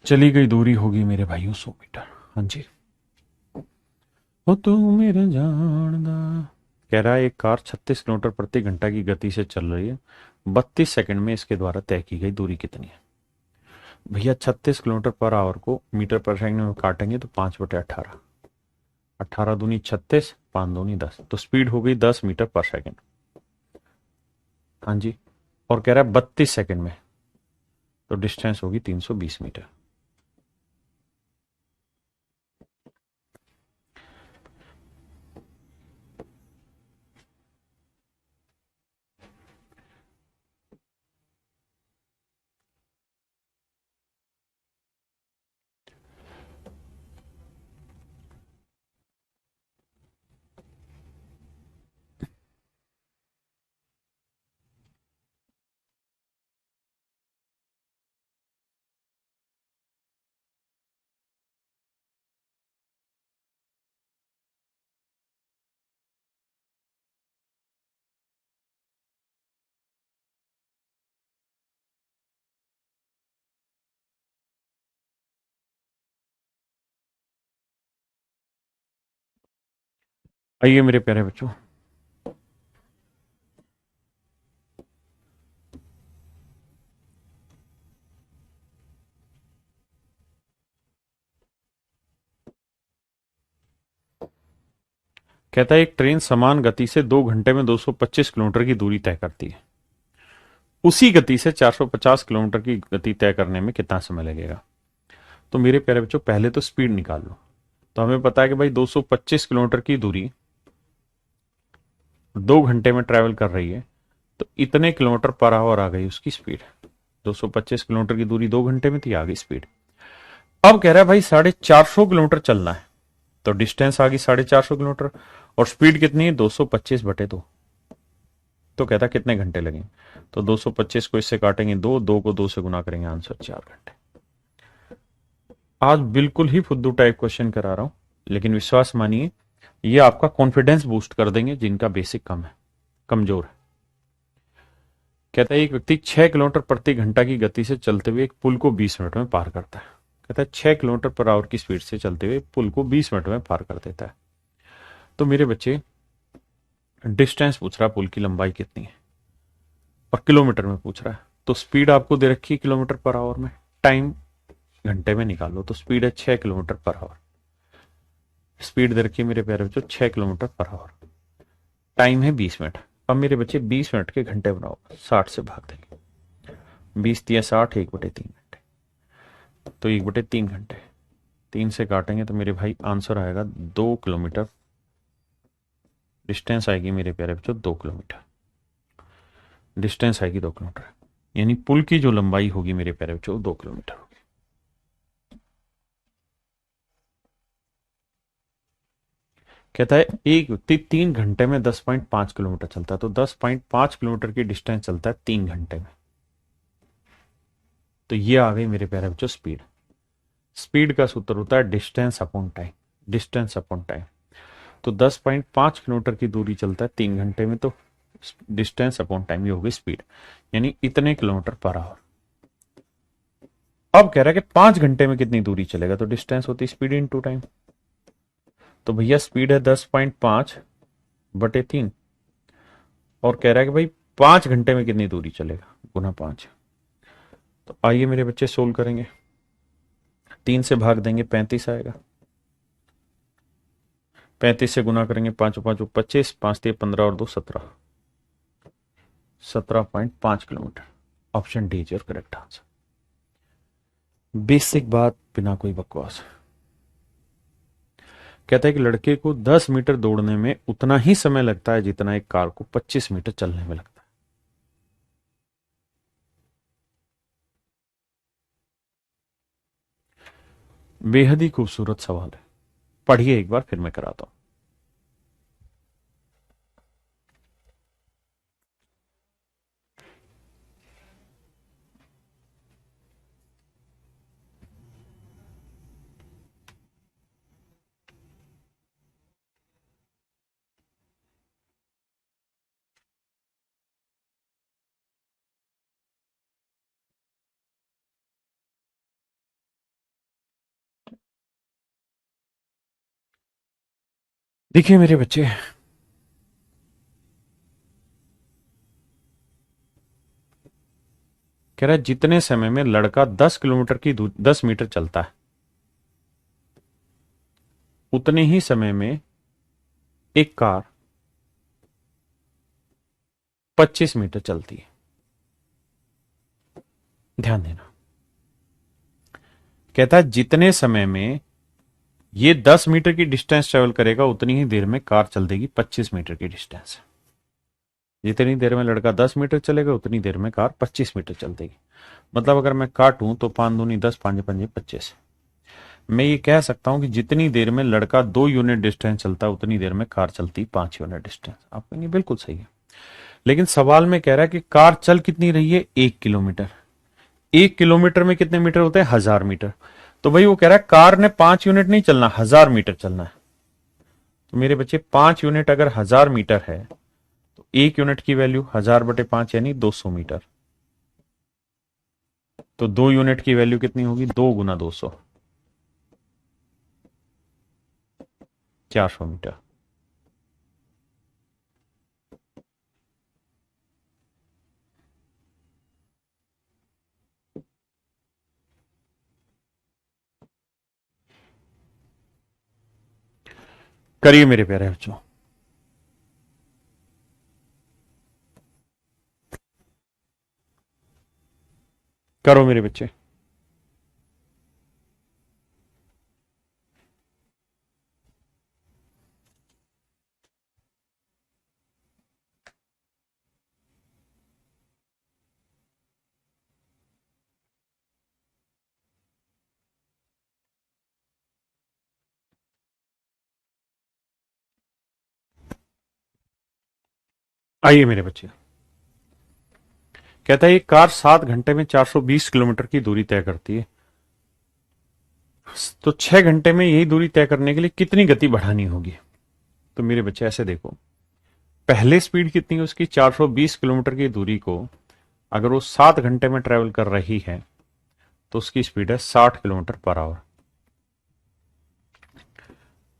चली गई दूरी होगी मेरे भाइयों 100 मीटर। हाँ जी। हो तू मेरा जानदा। कह रहा है एक कार 36 किलोमीटर प्रति घंटा की गति से चल रही है, 32 सेकंड में इसके द्वारा तय की गई दूरी कितनी है? भैया 36 किलोमीटर पर आवर को मीटर पर सेकंड में काटेंगे तो 5/18, 18 दूनी 36, 5 दूनी 10, तो स्पीड हो गई 10 मीटर पर सेकंड। हाँ जी, और कह रहा है 32 सेकंड में, तो डिस्टेंस होगी 320 मीटर। आइए मेरे प्यारे बच्चों, कहता है एक ट्रेन समान गति से 2 घंटे में 225 किलोमीटर की दूरी तय करती है, उसी गति से 450 किलोमीटर की गति तय करने में कितना समय लगेगा? तो मेरे प्यारे बच्चों पहले तो स्पीड निकाल लो। तो हमें पता है कि भाई 225 किलोमीटर की दूरी 2 घंटे में ट्रेवल कर रही है, तो इतने किलोमीटर पर आवर आ गई उसकी स्पीड। 225 किलोमीटर की दूरी 2 घंटे में थी, आ गई स्पीड। अब कह रहा है भाई 450 किलोमीटर चलना है, तो डिस्टेंस आ गई 450 किलोमीटर, और स्पीड कितनी है 225/2। तो कहता है कितने घंटे लगेंगे? तो 225 को इससे काटेंगे 2, 2 को 2 से गुना करेंगे, आंसर 4 घंटे। आज बिल्कुल ही फुद्दू टाइप क्वेश्चन करा रहा हूं, लेकिन विश्वास मानिए ये आपका कॉन्फिडेंस बूस्ट कर देंगे जिनका बेसिक कम है, कमजोर है। कहता है एक व्यक्ति 6 किलोमीटर प्रति घंटा की गति से चलते हुए एक पुल को 20 मिनट में पार करता है। कहता है 6 किलोमीटर पर आवर की स्पीड से चलते हुए पुल को 20 मिनट में पार कर देता है। तो मेरे बच्चे डिस्टेंस पूछ रहा है, पुल की लंबाई कितनी है, और किलोमीटर में पूछ रहा है। तो स्पीड आपको दे रखी है किलोमीटर पर आवर में, टाइम घंटे में निकालो, तो स्पीड है 6 किलोमीटर पर आवर। स्पीड दे रखी है मेरे प्यारे बच्चों 6 किलोमीटर पर आवर, टाइम है 20 मिनट। अब मेरे बच्चे 20 मिनट के घंटे बनाओ, 60 से भाग देंगे, 20 × 60, 1/3 घंटे, तो 1/3 घंटे, 3 से काटेंगे तो मेरे भाई आंसर आएगा 2 किलोमीटर। डिस्टेंस आएगी मेरे प्यारे बच्चों 2 किलोमीटर, डिस्टेंस आएगी 2 किलोमीटर, यानी पुल की जो लंबाई होगी मेरे प्यारे बच्चों 2 किलोमीटर होगी। कहता है एक व्यक्ति 3 घंटे में 10.5 किलोमीटर चलता है, तो 10.5 किलोमीटर की डिस्टेंस चलता है 3 घंटे में। तो ये आ गई मेरे प्यारे बच्चों स्पीड। स्पीड का सूत्र होता है distance upon time, distance upon time. तो 10.5 किलोमीटर की दूरी चलता है 3 घंटे में, तो डिस्टेंस अपॉन टाइम ये हो गई स्पीड, यानी इतने किलोमीटर पर आवर। अब कह रहा है कि 5 घंटे में कितनी दूरी चलेगा, तो डिस्टेंस होती है स्पीड इनटू टाइम। तो भैया स्पीड है 10.5/3, और कह रहा है कि भाई 5 घंटे में कितनी दूरी चलेगा, गुना 5। तो आइए मेरे बच्चे सोल्व करेंगे। 3 से भाग देंगे 35 आएगा, 35 से गुना करेंगे 5 5 25, 5 × 3 = 15 और 2 17, 17.5 kilometre. Option D is your correct answer. Basic बात, बिना कोई बकवास। कहता है कि लड़के को 10 मीटर दौड़ने में उतना ही समय लगता है जितना एक कार को 25 मीटर चलने में लगता है। बेहद ही खूबसूरत सवाल है, पढ़िए एक बार फिर मैं कराता हूं। देखिए मेरे बच्चे, कह रहा है जितने समय में लड़का 10 किलोमीटर की 10 मीटर चलता है, उतने ही समय में एक कार 25 मीटर चलती है। ध्यान देना, कहता है जितने समय में ये 10 मीटर की डिस्टेंस ट्रेवल करेगा, उतनी ही देर में कार चल देगी 25 मीटर की डिस्टेंस। जितनी देर में लड़का 10 मीटर चलेगा, उतनी देर में कार 25 मीटर चल देगी। मतलब अगर मैं काटूं तो 5 दूनी 10, 5 पंजे 25। मैं ये कह सकता हूं कि जितनी देर में लड़का 2 यूनिट डिस्टेंस चलता है, उतनी देर में कार चलती 5 यूनिट डिस्टेंस। आप कहेंगे बिल्कुल सही है, लेकिन सवाल में कह रहा है कि कार चल कितनी रही है, 1 किलोमीटर। 1 किलोमीटर में कितने मीटर होते हैं, 1000 मीटर। तो भाई वो कह रहा है कार ने 5 यूनिट नहीं चलना, 1000 मीटर चलना है। तो मेरे बच्चे 5 यूनिट अगर 1000 मीटर है, तो 1 यूनिट की वैल्यू 1000/5 यानी 200 मीटर। तो 2 यूनिट की वैल्यू कितनी होगी, 2 × 200, 400 मीटर। करिए मेरे प्यारे बच्चों। करो मेरे बच्चे। आइए मेरे बच्चे, कहता है ये कार 7 घंटे में 420 किलोमीटर की दूरी तय करती है, तो 6 घंटे में यही दूरी तय करने के लिए कितनी गति बढ़ानी होगी। तो मेरे बच्चे ऐसे देखो, पहले स्पीड कितनी है उसकी, 420 किलोमीटर की दूरी को अगर वो 7 घंटे में ट्रेवल कर रही है, तो उसकी स्पीड है 60 किलोमीटर पर आवर।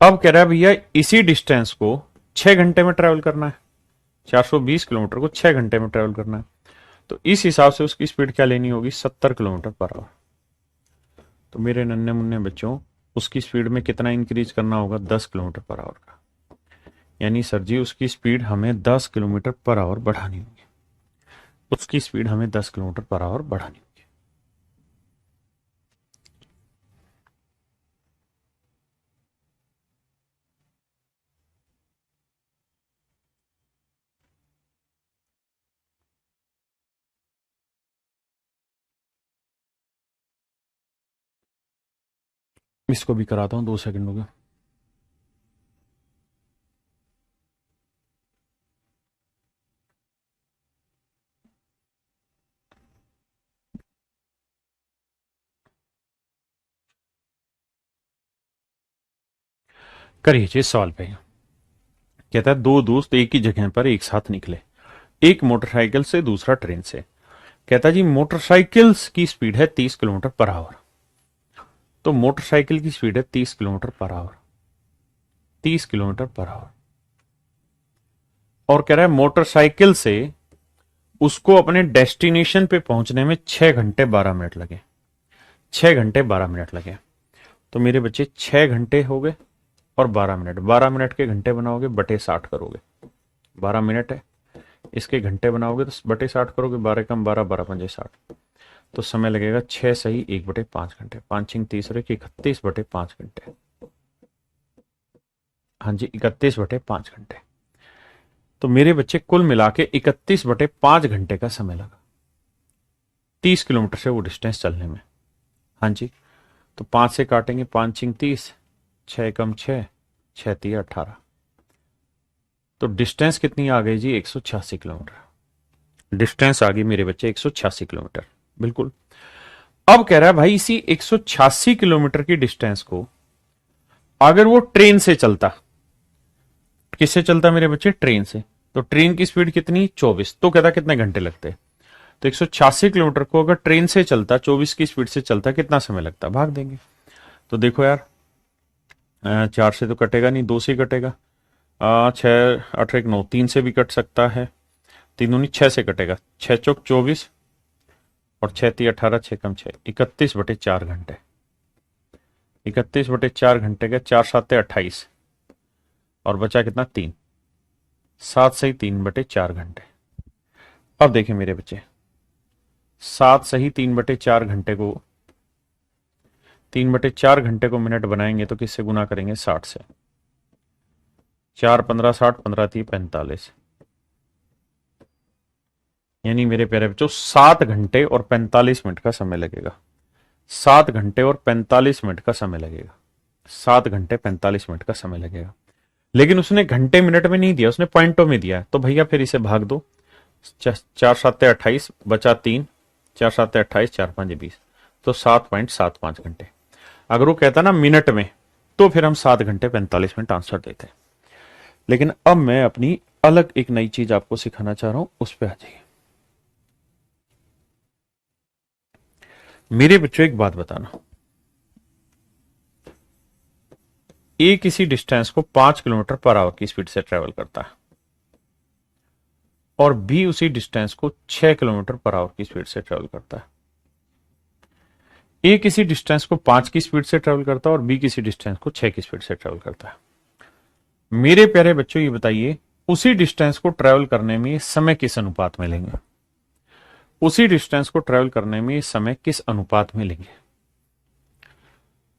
अब कह रहा है भैया इसी डिस्टेंस को 6 घंटे में ट्रेवल करना है, 420 किलोमीटर को 6 घंटे में ट्रेवल करना है। तो इस हिसाब से उसकी स्पीड क्या लेनी होगी, 70 किलोमीटर पर आवर। तो मेरे नन्हे मुन्ने बच्चों, उसकी स्पीड में कितना इंक्रीज करना होगा, 10 किलोमीटर पर आवर का। यानी सर जी उसकी स्पीड हमें 10 किलोमीटर पर आवर बढ़ानी होगी, उसकी स्पीड हमें 10 किलोमीटर पर आवर बढ़ानी होगी। इसको भी कराता हूं 2 सेकंड हो गया। करिए जी सवाल पे। कहता है दो दोस्त एक ही जगह पर एक साथ निकले, एक मोटरसाइकिल से दूसरा ट्रेन से। कहता है जी मोटरसाइकिल की स्पीड है 30 किलोमीटर पर आवर। तो मोटरसाइकिल की स्पीड है 30 kilometre per hour, 30 kilometre per hour. और कह रहा है मोटरसाइकिल से उसको अपने डेस्टिनेशन पे पहुंचने में 6 घंटे 12 मिनट लगे, 6 घंटे 12 मिनट लगे। तो मेरे बच्चे 6 घंटे हो गए और 12 मिनट, 12 मिनट के घंटे बनाओगे बटे 60 करोगे, 12 मिनट है, इसके घंटे बनाओगे तो बटे 60 करोगे, 12 कम 12, 12 पंजे 60। तो समय लगेगा 6 सही 1/5 घंटे, 5 6 30 31 हाँ जी 31/5 घंटे। तो मेरे बच्चे कुल मिला के 31/5 घंटे का समय लगा 30 किलोमीटर से वो डिस्टेंस चलने में। हाँ जी, तो 5 से काटेंगे, 5 छिंग 30, 6 कम 6, 6 3 18। तो डिस्टेंस कितनी आ गई जी? 186 किलोमीटर डिस्टेंस आ गई मेरे बच्चे, 186 किलोमीटर। बिल्कुल। अब कह रहा है भाई इसी 186 किलोमीटर की डिस्टेंस को अगर वो ट्रेन से चलता, किससे चलता मेरे बच्चे? ट्रेन से। तो ट्रेन की स्पीड कितनी? 24। तो कहता कितने घंटे लगते? तो 186 किलोमीटर को अगर ट्रेन से चलता, 24 की स्पीड से चलता, कितना समय लगता? भाग देंगे। तो देखो यार, 4 से तो कटेगा नहीं, 2 से कटेगा। 6 8 1 9, 3 से भी कट सकता है, 3 दूनी 6 से कटेगा, 6 चौक 24 और 6 3 18, 6 कम 6, 31/4 घंटे। 31/4 घंटे का 4 7 28 और बचा कितना? 3। 7 सही 3/4 घंटे। अब देखिए मेरे बच्चे, 7 सही 3/4 घंटे को, 3/4 घंटे को मिनट बनाएंगे तो किससे गुना करेंगे? 60 से। 4 15 60, 15 3 45, यानी मेरे प्यारे बच्चों 7 घंटे और 45 मिनट का समय लगेगा। 7 घंटे और 45 मिनट का समय लगेगा। 7 घंटे 45 मिनट का समय लगेगा। लेकिन उसने घंटे मिनट में नहीं दिया, उसने पॉइंटों में दिया है। तो भैया फिर इसे भाग दो, 4 7 28 बचा 3, 4 7 28, 4 5 20, तो 7.75 घंटे। अगर वो कहता ना मिनट में, तो फिर हम 7 घंटे 45 मिनट आंसर देते। लेकिन अब मैं अपनी अलग एक नई चीज आपको सिखाना चाह रहा हूं, उस पर आ जाइए। मेरे बच्चों एक बात बताना, ए किसी डिस्टेंस को 5 किलोमीटर पर आवर की स्पीड से ट्रेवल करता है और बी उसी डिस्टेंस को 6 किलोमीटर पर आवर की स्पीड से ट्रेवल करता है। ए किसी डिस्टेंस को 5 की स्पीड से ट्रेवल करता है और बी किसी डिस्टेंस को 6 की स्पीड से ट्रेवल करता है। मेरे प्यारे बच्चों ये बताइए, उसी डिस्टेंस को ट्रेवल करने में समय किस अनुपात में लेंगे? उसी डिस्टेंस को ट्रेवल करने में समय किस अनुपात में लेंगे?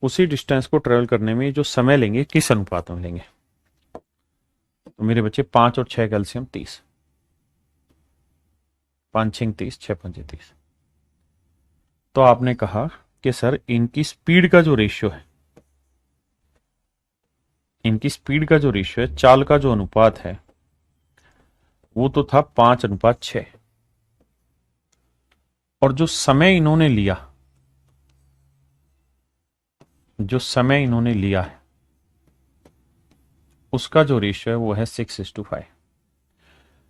उसी डिस्टेंस को ट्रेवल करने में जो समय लेंगे किस अनुपात में लेंगे? तो मेरे बच्चे 5 और 6 कैल्शियम 30, 5 6 30, 6 5 30। तो आपने कहा कि सर इनकी स्पीड का जो रेशियो है, इनकी स्पीड का जो रेशियो है, चाल का जो अनुपात है, वो तो था 5:6। और जो समय इन्होंने लिया, जो समय इन्होंने लिया है, उसका जो रेशियो है वो है 6:5।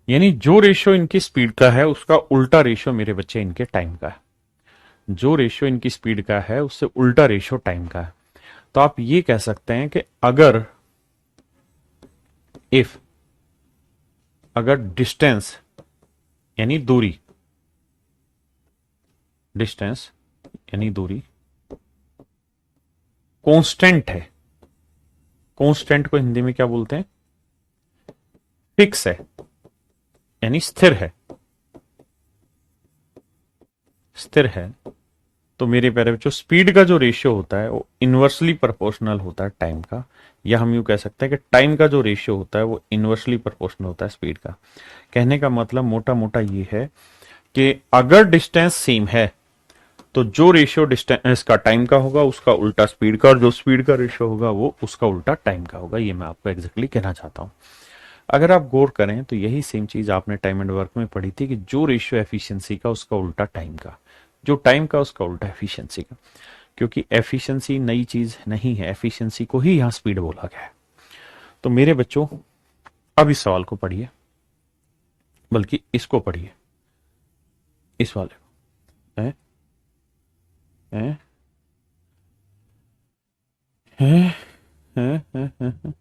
यानी जो रेशियो इनकी स्पीड का है उसका उल्टा रेशियो मेरे बच्चे इनके टाइम का है। जो रेशियो इनकी स्पीड का है उससे उल्टा रेशियो टाइम का है। तो आप ये कह सकते हैं कि अगर डिस्टेंस यानी दूरी, डिस्टेंस यानी दूरी कांस्टेंट है, कांस्टेंट को हिंदी में क्या बोलते हैं? फिक्स है, यानी स्थिर है, स्थिर है, तो मेरे प्यारे बच्चों स्पीड का जो रेशियो होता है वो इनवर्सली प्रोपोर्शनल होता है टाइम का, या हम यूं कह सकते हैं कि टाइम का जो रेशियो होता है वो इनवर्सली प्रोपोर्शनल होता है स्पीड का। कहने का मतलब मोटा मोटा ये है कि अगर डिस्टेंस सेम है तो जो रेशियो डिस्टेंस का टाइम का होगा उसका उल्टा स्पीड का, और जो स्पीड का रेशियो होगा वो उसका उल्टा टाइम का होगा। ये मैं आपको एग्जैक्टली कहना चाहता हूं। अगर आप गौर करें तो यही सेम चीज आपने टाइम एंड वर्क में पढ़ी थी कि जो रेशियो एफिशिएंसी का उसका उल्टा टाइम का, जो टाइम का उसका उल्टा एफिशिएंसी का। क्योंकि एफिशिएंसी नई चीज नहीं है, एफिशिएंसी को ही यहां स्पीड बोला गया है। तो मेरे बच्चों अब इस सवाल को पढ़िए, बल्कि इसको पढ़िए, इस वाले को। है? है? है? है? है?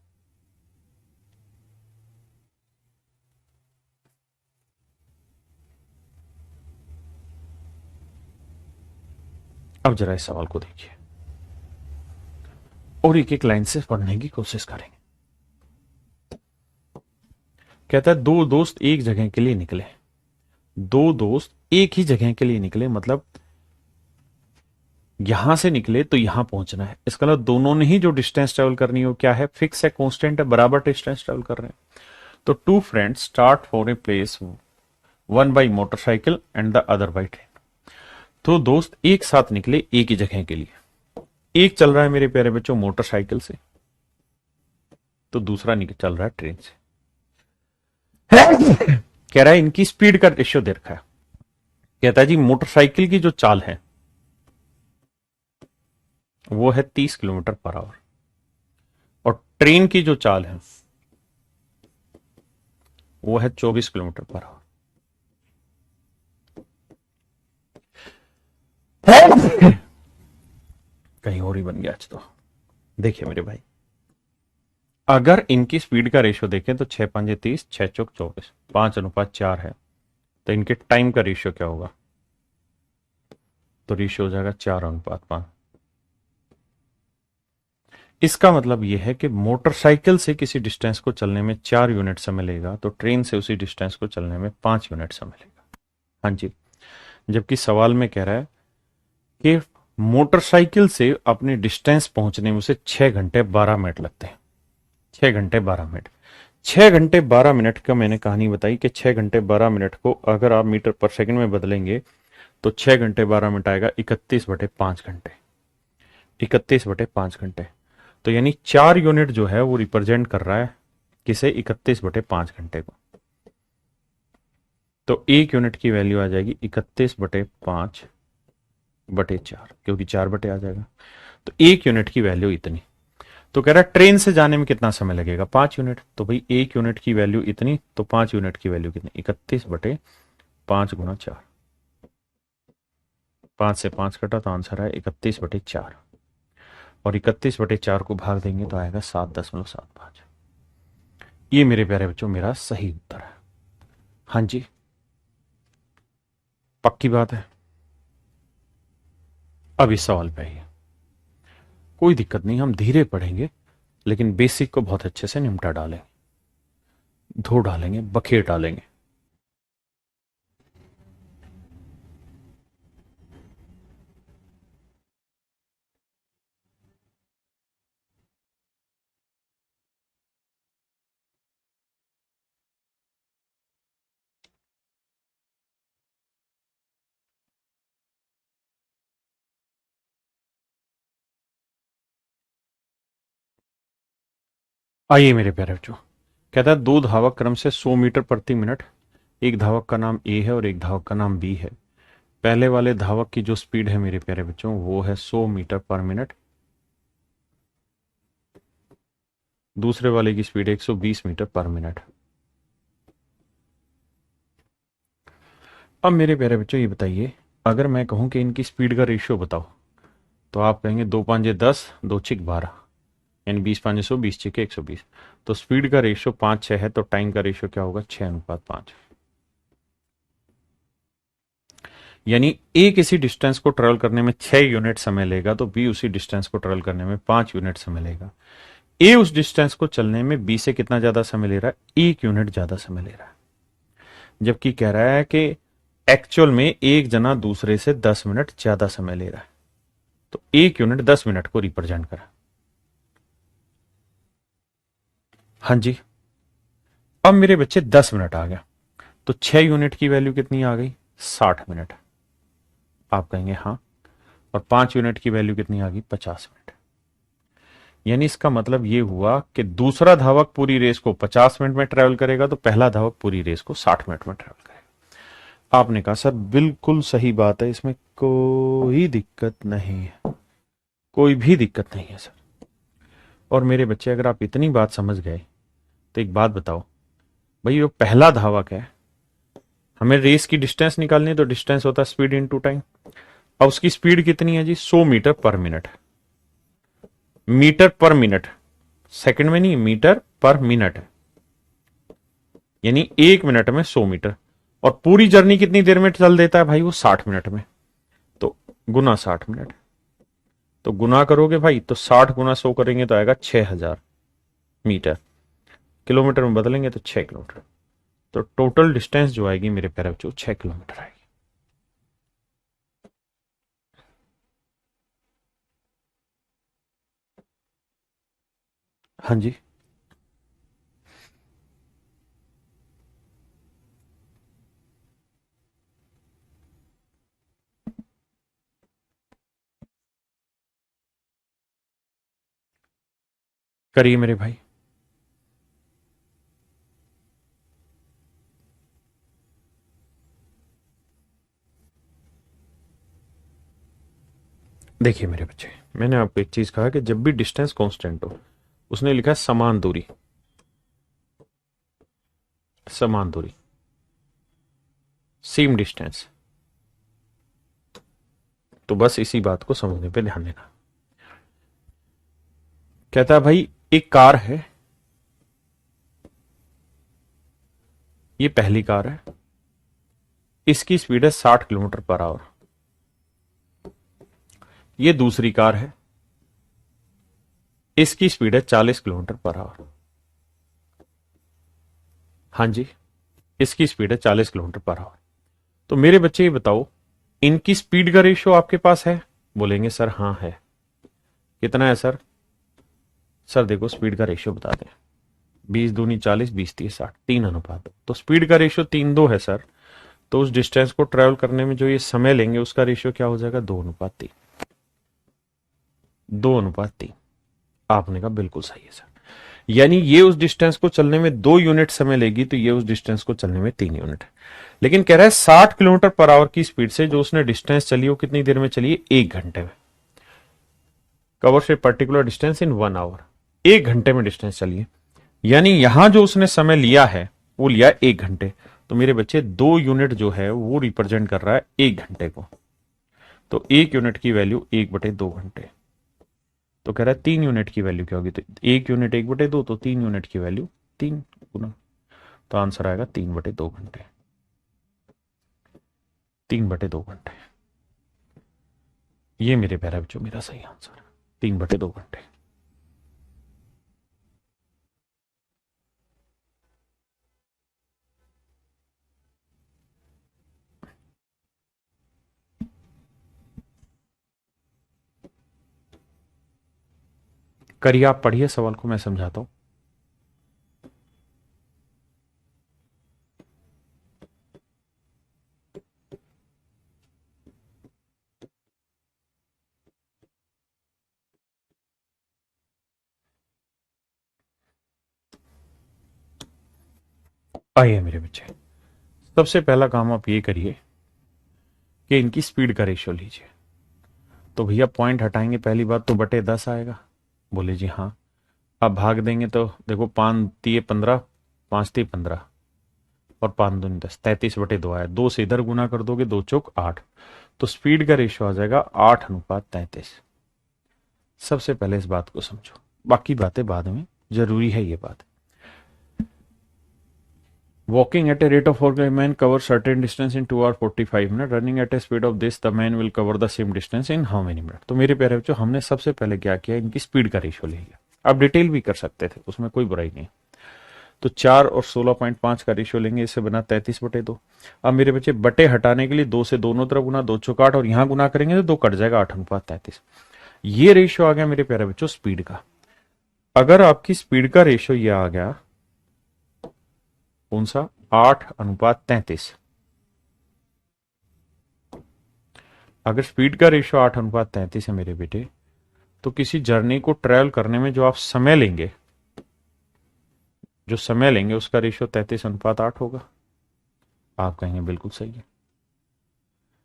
अब जरा इस सवाल को देखिए और एक एक लाइन से पढ़ने की कोशिश करेंगे। कहता है दो दोस्त एक जगह के लिए निकले, दो दोस्त एक ही जगह के लिए निकले, मतलब यहां से निकले तो यहां पहुंचना है। इसका मतलब दोनों ने ही जो डिस्टेंस ट्रेवल करनी हो क्या है? फिक्स है, कांस्टेंट है, बराबर डिस्टेंस ट्रेवल कर रहे हैं। तो two friends start for a place, one by motorcycle and the other by train. तो दोस्त एक साथ निकले एक ही जगह के लिए। एक चल रहा है मेरे प्यारे बच्चों मोटरसाइकिल से, तो दूसरा नहीं चल रहा है ट्रेन से। कह रहा है इनकी स्पीड का रेशियो दे रखा है। कहता है जी मोटरसाइकिल की जो चाल है वो है 30 किलोमीटर पर आवर, और ट्रेन की जो चाल है वो है 24 किलोमीटर पर आवर। कहीं और ही बन गया आज तो। देखिए मेरे भाई, अगर इनकी स्पीड का रेशियो देखें तो 6 5 30, 6 चौक 24, 5:4 है, तो इनके टाइम का रेशियो क्या होगा? तो रेशियो हो जाएगा 4:5। इसका मतलब यह है कि मोटरसाइकिल से किसी डिस्टेंस को चलने में 4 यूनिट समय लगेगा, तो ट्रेन से उसी डिस्टेंस को चलने में 5 यूनिट समय लगेगा। हाँ जी। जबकि सवाल में कह रहा है कि मोटरसाइकिल से अपने डिस्टेंस पहुंचने में उसे 6 घंटे 12 मिनट लगते हैं। 6 घंटे 12 मिनट। 6 घंटे 12 मिनट का मैंने कहानी बताई कि 6 घंटे 12 मिनट को अगर आप मीटर पर सेकंड में बदलेंगे तो 6 घंटे 12 मिनट आएगा 31/5 घंटे। 31/5 घंटे। तो यानी 4 यूनिट जो है वो रिप्रेजेंट कर रहा है किसे? 31/5 घंटे को। तो 1 यूनिट की वैल्यू आ जाएगी 31/5/4, क्योंकि 4 बटे आ जाएगा। तो 1 यूनिट की वैल्यू इतनी। तो कह रहा है ट्रेन से जाने में कितना समय लगेगा? 5 यूनिट। तो भाई 1 यूनिट की वैल्यू इतनी, तो 5 यूनिट की वैल्यू कितनी? 31/5 × 4। 5 से 5 कटा तो आंसर है 31/4, और 31/4 को भाग देंगे तो आएगा 7.75। ये मेरे प्यारे बच्चों मेरा सही उत्तर है। हाँ जी, पक्की बात है। अब इस सवाल पे आइए। कोई दिक्कत नहीं, हम धीरे पढ़ेंगे, लेकिन बेसिक को बहुत अच्छे से निपटा डालेंगे, धो डालेंगे, बखेर डालेंगे। आइए मेरे प्यारे बच्चों। कहता है दो धावक क्रम से 100 मीटर प्रति मिनट, एक धावक का नाम ए है और एक धावक का नाम बी है। पहले वाले धावक की जो स्पीड है मेरे प्यारे बच्चों वो है 100 मीटर पर मिनट, दूसरे वाले की स्पीड 120 मीटर पर मिनट। अब मेरे प्यारे बच्चों ये बताइए, अगर मैं कहूं कि इनकी स्पीड का रेशियो बताओ, तो आप कहेंगे 2 5 10, 2 6 12, यानी 20 5 100, 20 6 120। तो स्पीड का रेशियो 5 6 है, तो टाइम का रेशियो क्या होगा? 6:5। यानी ए किसी डिस्टेंस को ट्रेवल करने में 6 यूनिट समय लेगा, तो बी उसी डिस्टेंस को ट्रेवल करने में 5 यूनिट समय लेगा। ए उस डिस्टेंस को चलने में बी से कितना ज्यादा समय ले रहा है? 1 यूनिट ज्यादा समय ले रहा है। जबकि कह रहा है कि एक्चुअल में एक जना दूसरे से 10 मिनट ज्यादा समय ले रहा है, तो 1 यूनिट 10 मिनट को रिप्रेजेंट करा। हाँ जी। अब मेरे बच्चे 10 मिनट आ गया, तो 6 यूनिट की वैल्यू कितनी आ गई? 60 मिनट। आप कहेंगे हाँ। और 5 यूनिट की वैल्यू कितनी आ गई? 50 मिनट। यानी इसका मतलब ये हुआ कि दूसरा धावक पूरी रेस को 50 मिनट में ट्रेवल करेगा, तो पहला धावक पूरी रेस को 60 मिनट में ट्रेवल करेगा। आपने कहा सर बिल्कुल सही बात है, इसमें कोई दिक्कत नहीं है, कोई भी दिक्कत नहीं है सर। और मेरे बच्चे अगर आप इतनी बात समझ गए तो एक बात बताओ, भाई जो पहला धावक है, हमें रेस की डिस्टेंस निकालनी है, तो डिस्टेंस होता है स्पीड इनटू टाइम। अब उसकी स्पीड कितनी है जी? 100 मीटर पर मिनट। मीटर पर मिनट, सेकंड में नहीं, मीटर पर मिनट, यानी 1 मिनट में 100 मीटर। और पूरी जर्नी कितनी देर में चल देता है भाई? वो 60 मिनट में। तो गुना 60 मिनट, तो गुना करोगे भाई तो 60 × 100 करेंगे तो आएगा 6000 मीटर। किलोमीटर में बदलेंगे तो 6 किलोमीटर। तो टोटल डिस्टेंस जो आएगी मेरे प्यारे बच्चों 6 किलोमीटर आएगी। हाँ जी। करिए मेरे भाई। देखिए मेरे बच्चे, मैंने आपको एक चीज कहा कि जब भी डिस्टेंस कांस्टेंट हो, उसने लिखा है समान दूरी, समान दूरी, सेम डिस्टेंस। तो बस इसी बात को समझने पे ध्यान देना। कहता है भाई एक कार है, ये पहली कार है, इसकी स्पीड है 60 किलोमीटर पर आवर। ये दूसरी कार है, इसकी स्पीड है 40 किलोमीटर पर आवर। हाँ जी, इसकी स्पीड है 40 किलोमीटर पर आवर। तो मेरे बच्चे ये बताओ, इनकी स्पीड का रेशियो आपके पास है? बोलेंगे सर हाँ है। कितना है सर? सर देखो स्पीड का रेशियो बता दें, 20 दूनी 40, 20 30 60, 3:2। तो स्पीड का रेशियो 3:2 है सर। तो उस डिस्टेंस को ट्रेवल करने में जो ये समय लेंगे उसका रेशियो क्या हो जाएगा? 2:3। 2:3। आपने कहा बिल्कुल सही है सर। यानी ये उस डिस्टेंस को चलने में 2 यूनिट समय लेगी, तो ये उस डिस्टेंस को चलने में 3 यूनिट है। लेकिन कह रहा है 60 किलोमीटर पर आवर की स्पीड से जो उसने डिस्टेंस चली वो कितनी देर में चली है? 1 घंटे में। Covers a particular distance in 1 hour. 1 घंटे में डिस्टेंस चलिए, यानी यहां जो उसने समय लिया है वो लिया 1 घंटे। तो मेरे बच्चे 2 यूनिट जो है वो रिप्रेजेंट कर रहा है 1 घंटे को। तो 1 यूनिट की वैल्यू 1/2 घंटे। तो कह रहा है 3 यूनिट की वैल्यू क्या होगी? तो 1 यूनिट 1/2, तो 3 यूनिट की वैल्यू 3 गुना। तो आंसर आएगा 3/2 घंटे। 3/2 घंटे। ये मेरे प्यारे बच्चों मेरा सही आंसर है, 3/2 घंटे। करिए, आप पढ़िए सवाल को, मैं समझाता हूं। आइए मेरे बच्चे, सबसे पहला काम आप ये करिए कि इनकी स्पीड का रेशियो लीजिए। तो भैया पॉइंट हटाएंगे, पहली बात तो बटे 10 आएगा। बोले जी हाँ। अब भाग देंगे तो देखो 5×3 = 15, 5×3 = 15 और 5×2 = 10, 33/2 आया। 2 से इधर गुना कर दोगे, 2×4 = 8। तो स्पीड का रेशियो आ जाएगा 8:33। सबसे पहले इस बात को समझो, बाकी बातें बाद में, जरूरी है ये बात। Walking at a rate of 4 man covers certain distance in 2 hours 45 minutes. Running at a speed of this, the man will cover the same distance in how many minutes? तो मेरे प्यारे बच्चों, हमने सबसे पहले क्या किया, इनकी स्पीड का रेशियो ले लिया। आप डिटेल भी कर सकते थे, उसमें कोई बुराई नहीं। तो 4 और 16.5 का रेशियो लेंगे, इससे बना 33/2। अब मेरे बच्चे बटे हटाने के लिए 2 से दोनों तरफ गुना, 2×4 = 8 और यहां गुना करेंगे तो 2 कट जाएगा, 8:33। ये रेशियो आ गया मेरे प्यारे बच्चों स्पीड का। अगर आपकी स्पीड का रेशियो ये आ गया कौन सा? 8:33। अगर स्पीड का रेशियो 8:33 है मेरे बेटे, तो किसी जर्नी को ट्रेवल करने में जो आप समय लेंगे, जो समय लेंगे उसका रेशियो 33:8 होगा। आप कहेंगे बिल्कुल सही है।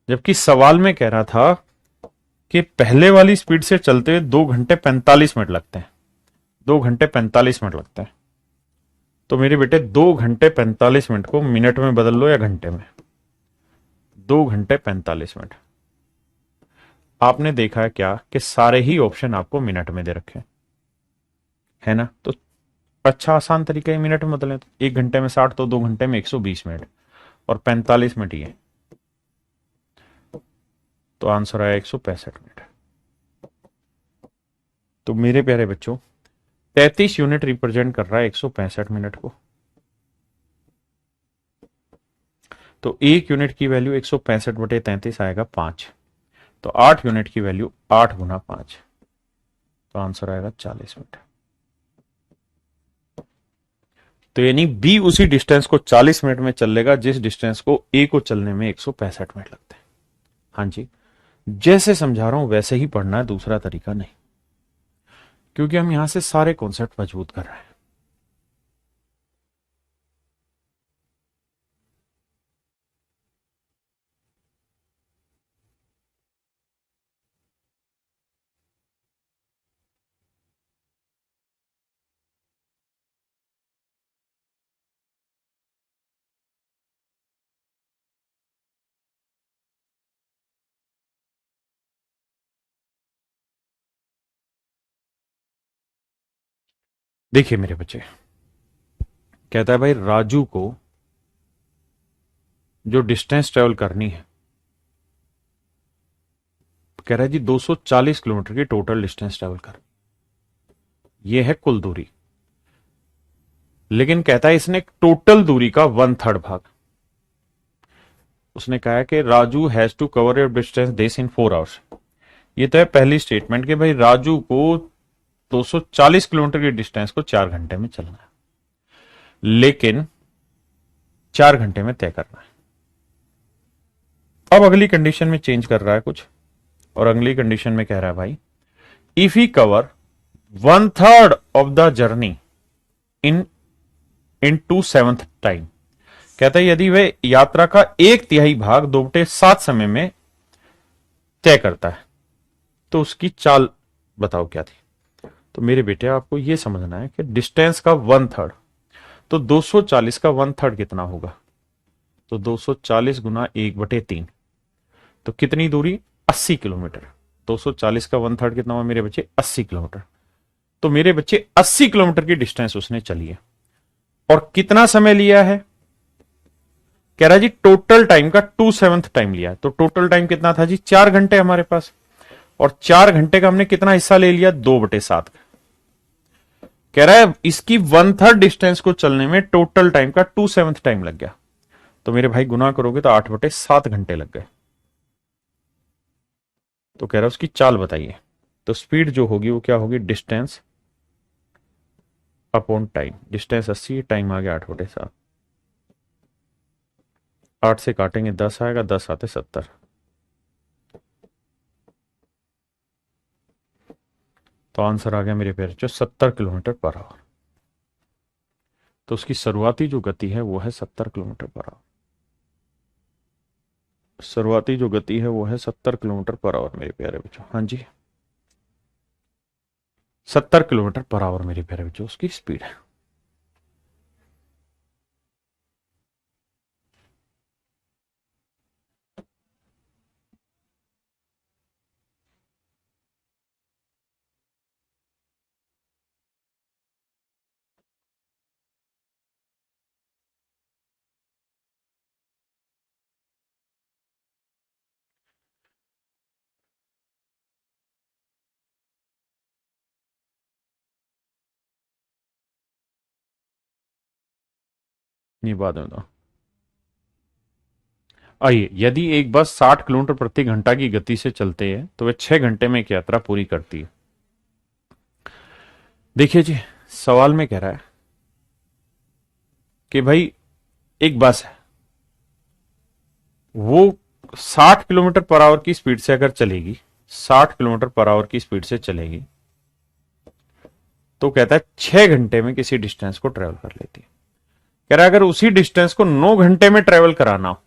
जबकि सवाल में कह रहा था कि पहले वाली स्पीड से चलते हुए 2 घंटे 45 मिनट लगते हैं। 2 घंटे 45 मिनट लगते हैं। तो मेरे बेटे 2 घंटे 45 मिनट को मिनट में बदल लो या घंटे में। 2 घंटे 45 मिनट। आपने देखा है क्या कि सारे ही ऑप्शन आपको मिनट में दे रखे हैं, है ना? तो अच्छा आसान तरीका है मिनट में बदलें। तो 1 घंटे में 60, तो 2 घंटे में 120 मिनट और 45 मिनट ये। तो आंसर आया 165 मिनट। तो मेरे प्यारे बच्चों 33 यूनिट रिप्रेजेंट कर रहा है 165 मिनट को। तो 1 यूनिट की वैल्यू 165/33 आएगा 5। तो 8 यूनिट की वैल्यू 8×5। तो आंसर आएगा 40 मिनट। तो यानी बी उसी डिस्टेंस को 40 मिनट में चल लेगा जिस डिस्टेंस को ए को चलने में 165 मिनट लगते हैं। हाँ जी, जैसे समझा रहा हूं वैसे ही पढ़ना है, दूसरा तरीका नहीं। क्योंकि हम यहां से सारे कॉन्सेप्ट मजबूत कर रहे हैं। देखिए मेरे बच्चे, कहता है भाई राजू को जो डिस्टेंस ट्रेवल करनी है, कह रहा है जी 240 किलोमीटर की टोटल डिस्टेंस ट्रेवल कर, ये है कुल दूरी। लेकिन कहता है इसने टोटल दूरी का 1/3 भाग, उसने कहा है कि Raju has to cover your distance this in 4 hours. ये तो है पहली स्टेटमेंट कि भाई राजू को 240 किलोमीटर की डिस्टेंस को 4 घंटे में चलना है, लेकिन 4 घंटे में तय करना है। अब अगली कंडीशन में चेंज कर रहा है कुछ, और अगली कंडीशन में कह रहा है भाई if he cover 1/3 of the journey in 2/7 time, कहता है यदि वह यात्रा का 1/3 भाग 2/7 समय में तय करता है तो उसकी चाल बताओ क्या थी। तो मेरे बेटे आपको यह समझना है कि डिस्टेंस का 1/3, तो 240 का 1/3 कितना होगा, तो 240 गुना 1/3, तो कितनी दूरी 80 किलोमीटर। 240 का 1/3 कितना हुआ मेरे बच्चे 80 किलोमीटर। तो मेरे बच्चे 80 किलोमीटर की डिस्टेंस उसने चली है, और कितना समय लिया है, कह रहा जी टोटल टाइम का 2/7 टाइम लिया है। तो टोटल टाइम कितना था जी 4 घंटे हमारे पास, और 4 घंटे का हमने कितना हिस्सा ले लिया 2/7। कह रहा है इसकी 1/3 डिस्टेंस को चलने में टोटल टाइम का 2/7 टाइम लग गया। तो मेरे भाई गुना करोगे तो 8/7 घंटे लग गए। तो कह रहा है उसकी चाल बताइए। तो स्पीड जो होगी वो क्या होगी, distance upon time. Distance 80, time आ गया 8/7, 8 से काटेंगे 10 आएगा, 10 आते 70, तो आंसर आ गया मेरे प्यारे जो 70 किलोमीटर पर आवर। तो उसकी शुरुआती जो गति है वो है 70 किलोमीटर पर आवर। शुरुआती जो गति है वो है 70 किलोमीटर पर आवर मेरे प्यारे बच्चों। हाँ जी 70 किलोमीटर पर आवर मेरे प्यारे बच्चों उसकी स्पीड है। ये बाद में आइए, यदि एक बस 60 किलोमीटर प्रति घंटा की गति से चलते हैं तो वह 6 घंटे में एक यात्रा पूरी करती है। देखिए जी सवाल में कह रहा है कि भाई एक बस है, वो 60 किलोमीटर पर आवर की स्पीड से अगर चलेगी, 60 किलोमीटर पर आवर की स्पीड से चलेगी, तो कहता है 6 घंटे में किसी डिस्टेंस को ट्रेवल कर लेती है। कह रहा है अगर उसी डिस्टेंस को 9 घंटे में ट्रेवल कराना हो,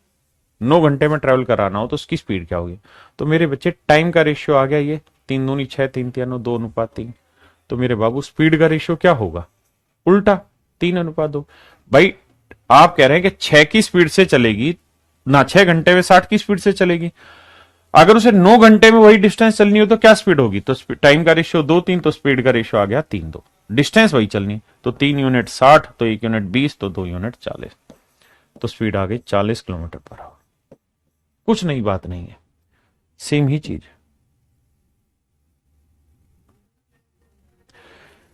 9 घंटे में ट्रेवल कराना हो तो उसकी स्पीड क्या होगी। तो मेरे बच्चे टाइम का रेशियो आ गया, ये 3 दूनी 6, 3 तिया 9, 2:3। तो मेरे बाबू स्पीड का रेशियो क्या होगा, उल्टा 3:2। भाई आप कह रहे हैं कि 6 की स्पीड से चलेगी ना, 6 घंटे में 60 की स्पीड से चलेगी। अगर उसे 9 घंटे में वही डिस्टेंस चलनी हो तो क्या स्पीड होगी, तो टाइम का रेशियो 2:3, तो स्पीड का रेशियो आ गया 3:2। डिस्टेंस वही चलनी, तो 3 यूनिट 60, तो 1 यूनिट 20, तो 2 यूनिट 40, तो स्पीड आ गई 40 किलोमीटर पर आवर। कुछ नई बात नहीं है, सेम ही चीज।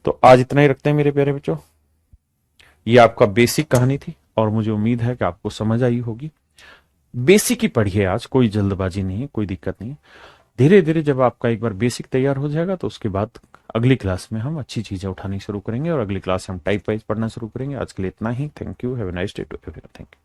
तो आज इतना ही रखते हैं मेरे प्यारे बच्चों। ये आपका बेसिक कहानी थी और मुझे उम्मीद है कि आपको समझ आई होगी। बेसिक ही पढ़िए आज, कोई जल्दबाजी नहीं है, कोई दिक्कत नहीं है। धीरे धीरे जब आपका एक बार बेसिक तैयार हो जाएगा तो उसके बाद अगली क्लास में हम अच्छी चीजें उठानी शुरू करेंगे और अगली क्लास में हम टाइप वाइज पढ़ना शुरू करेंगे। आज के लिए इतना ही। Thank you, have a nice day to everyone. Thank you.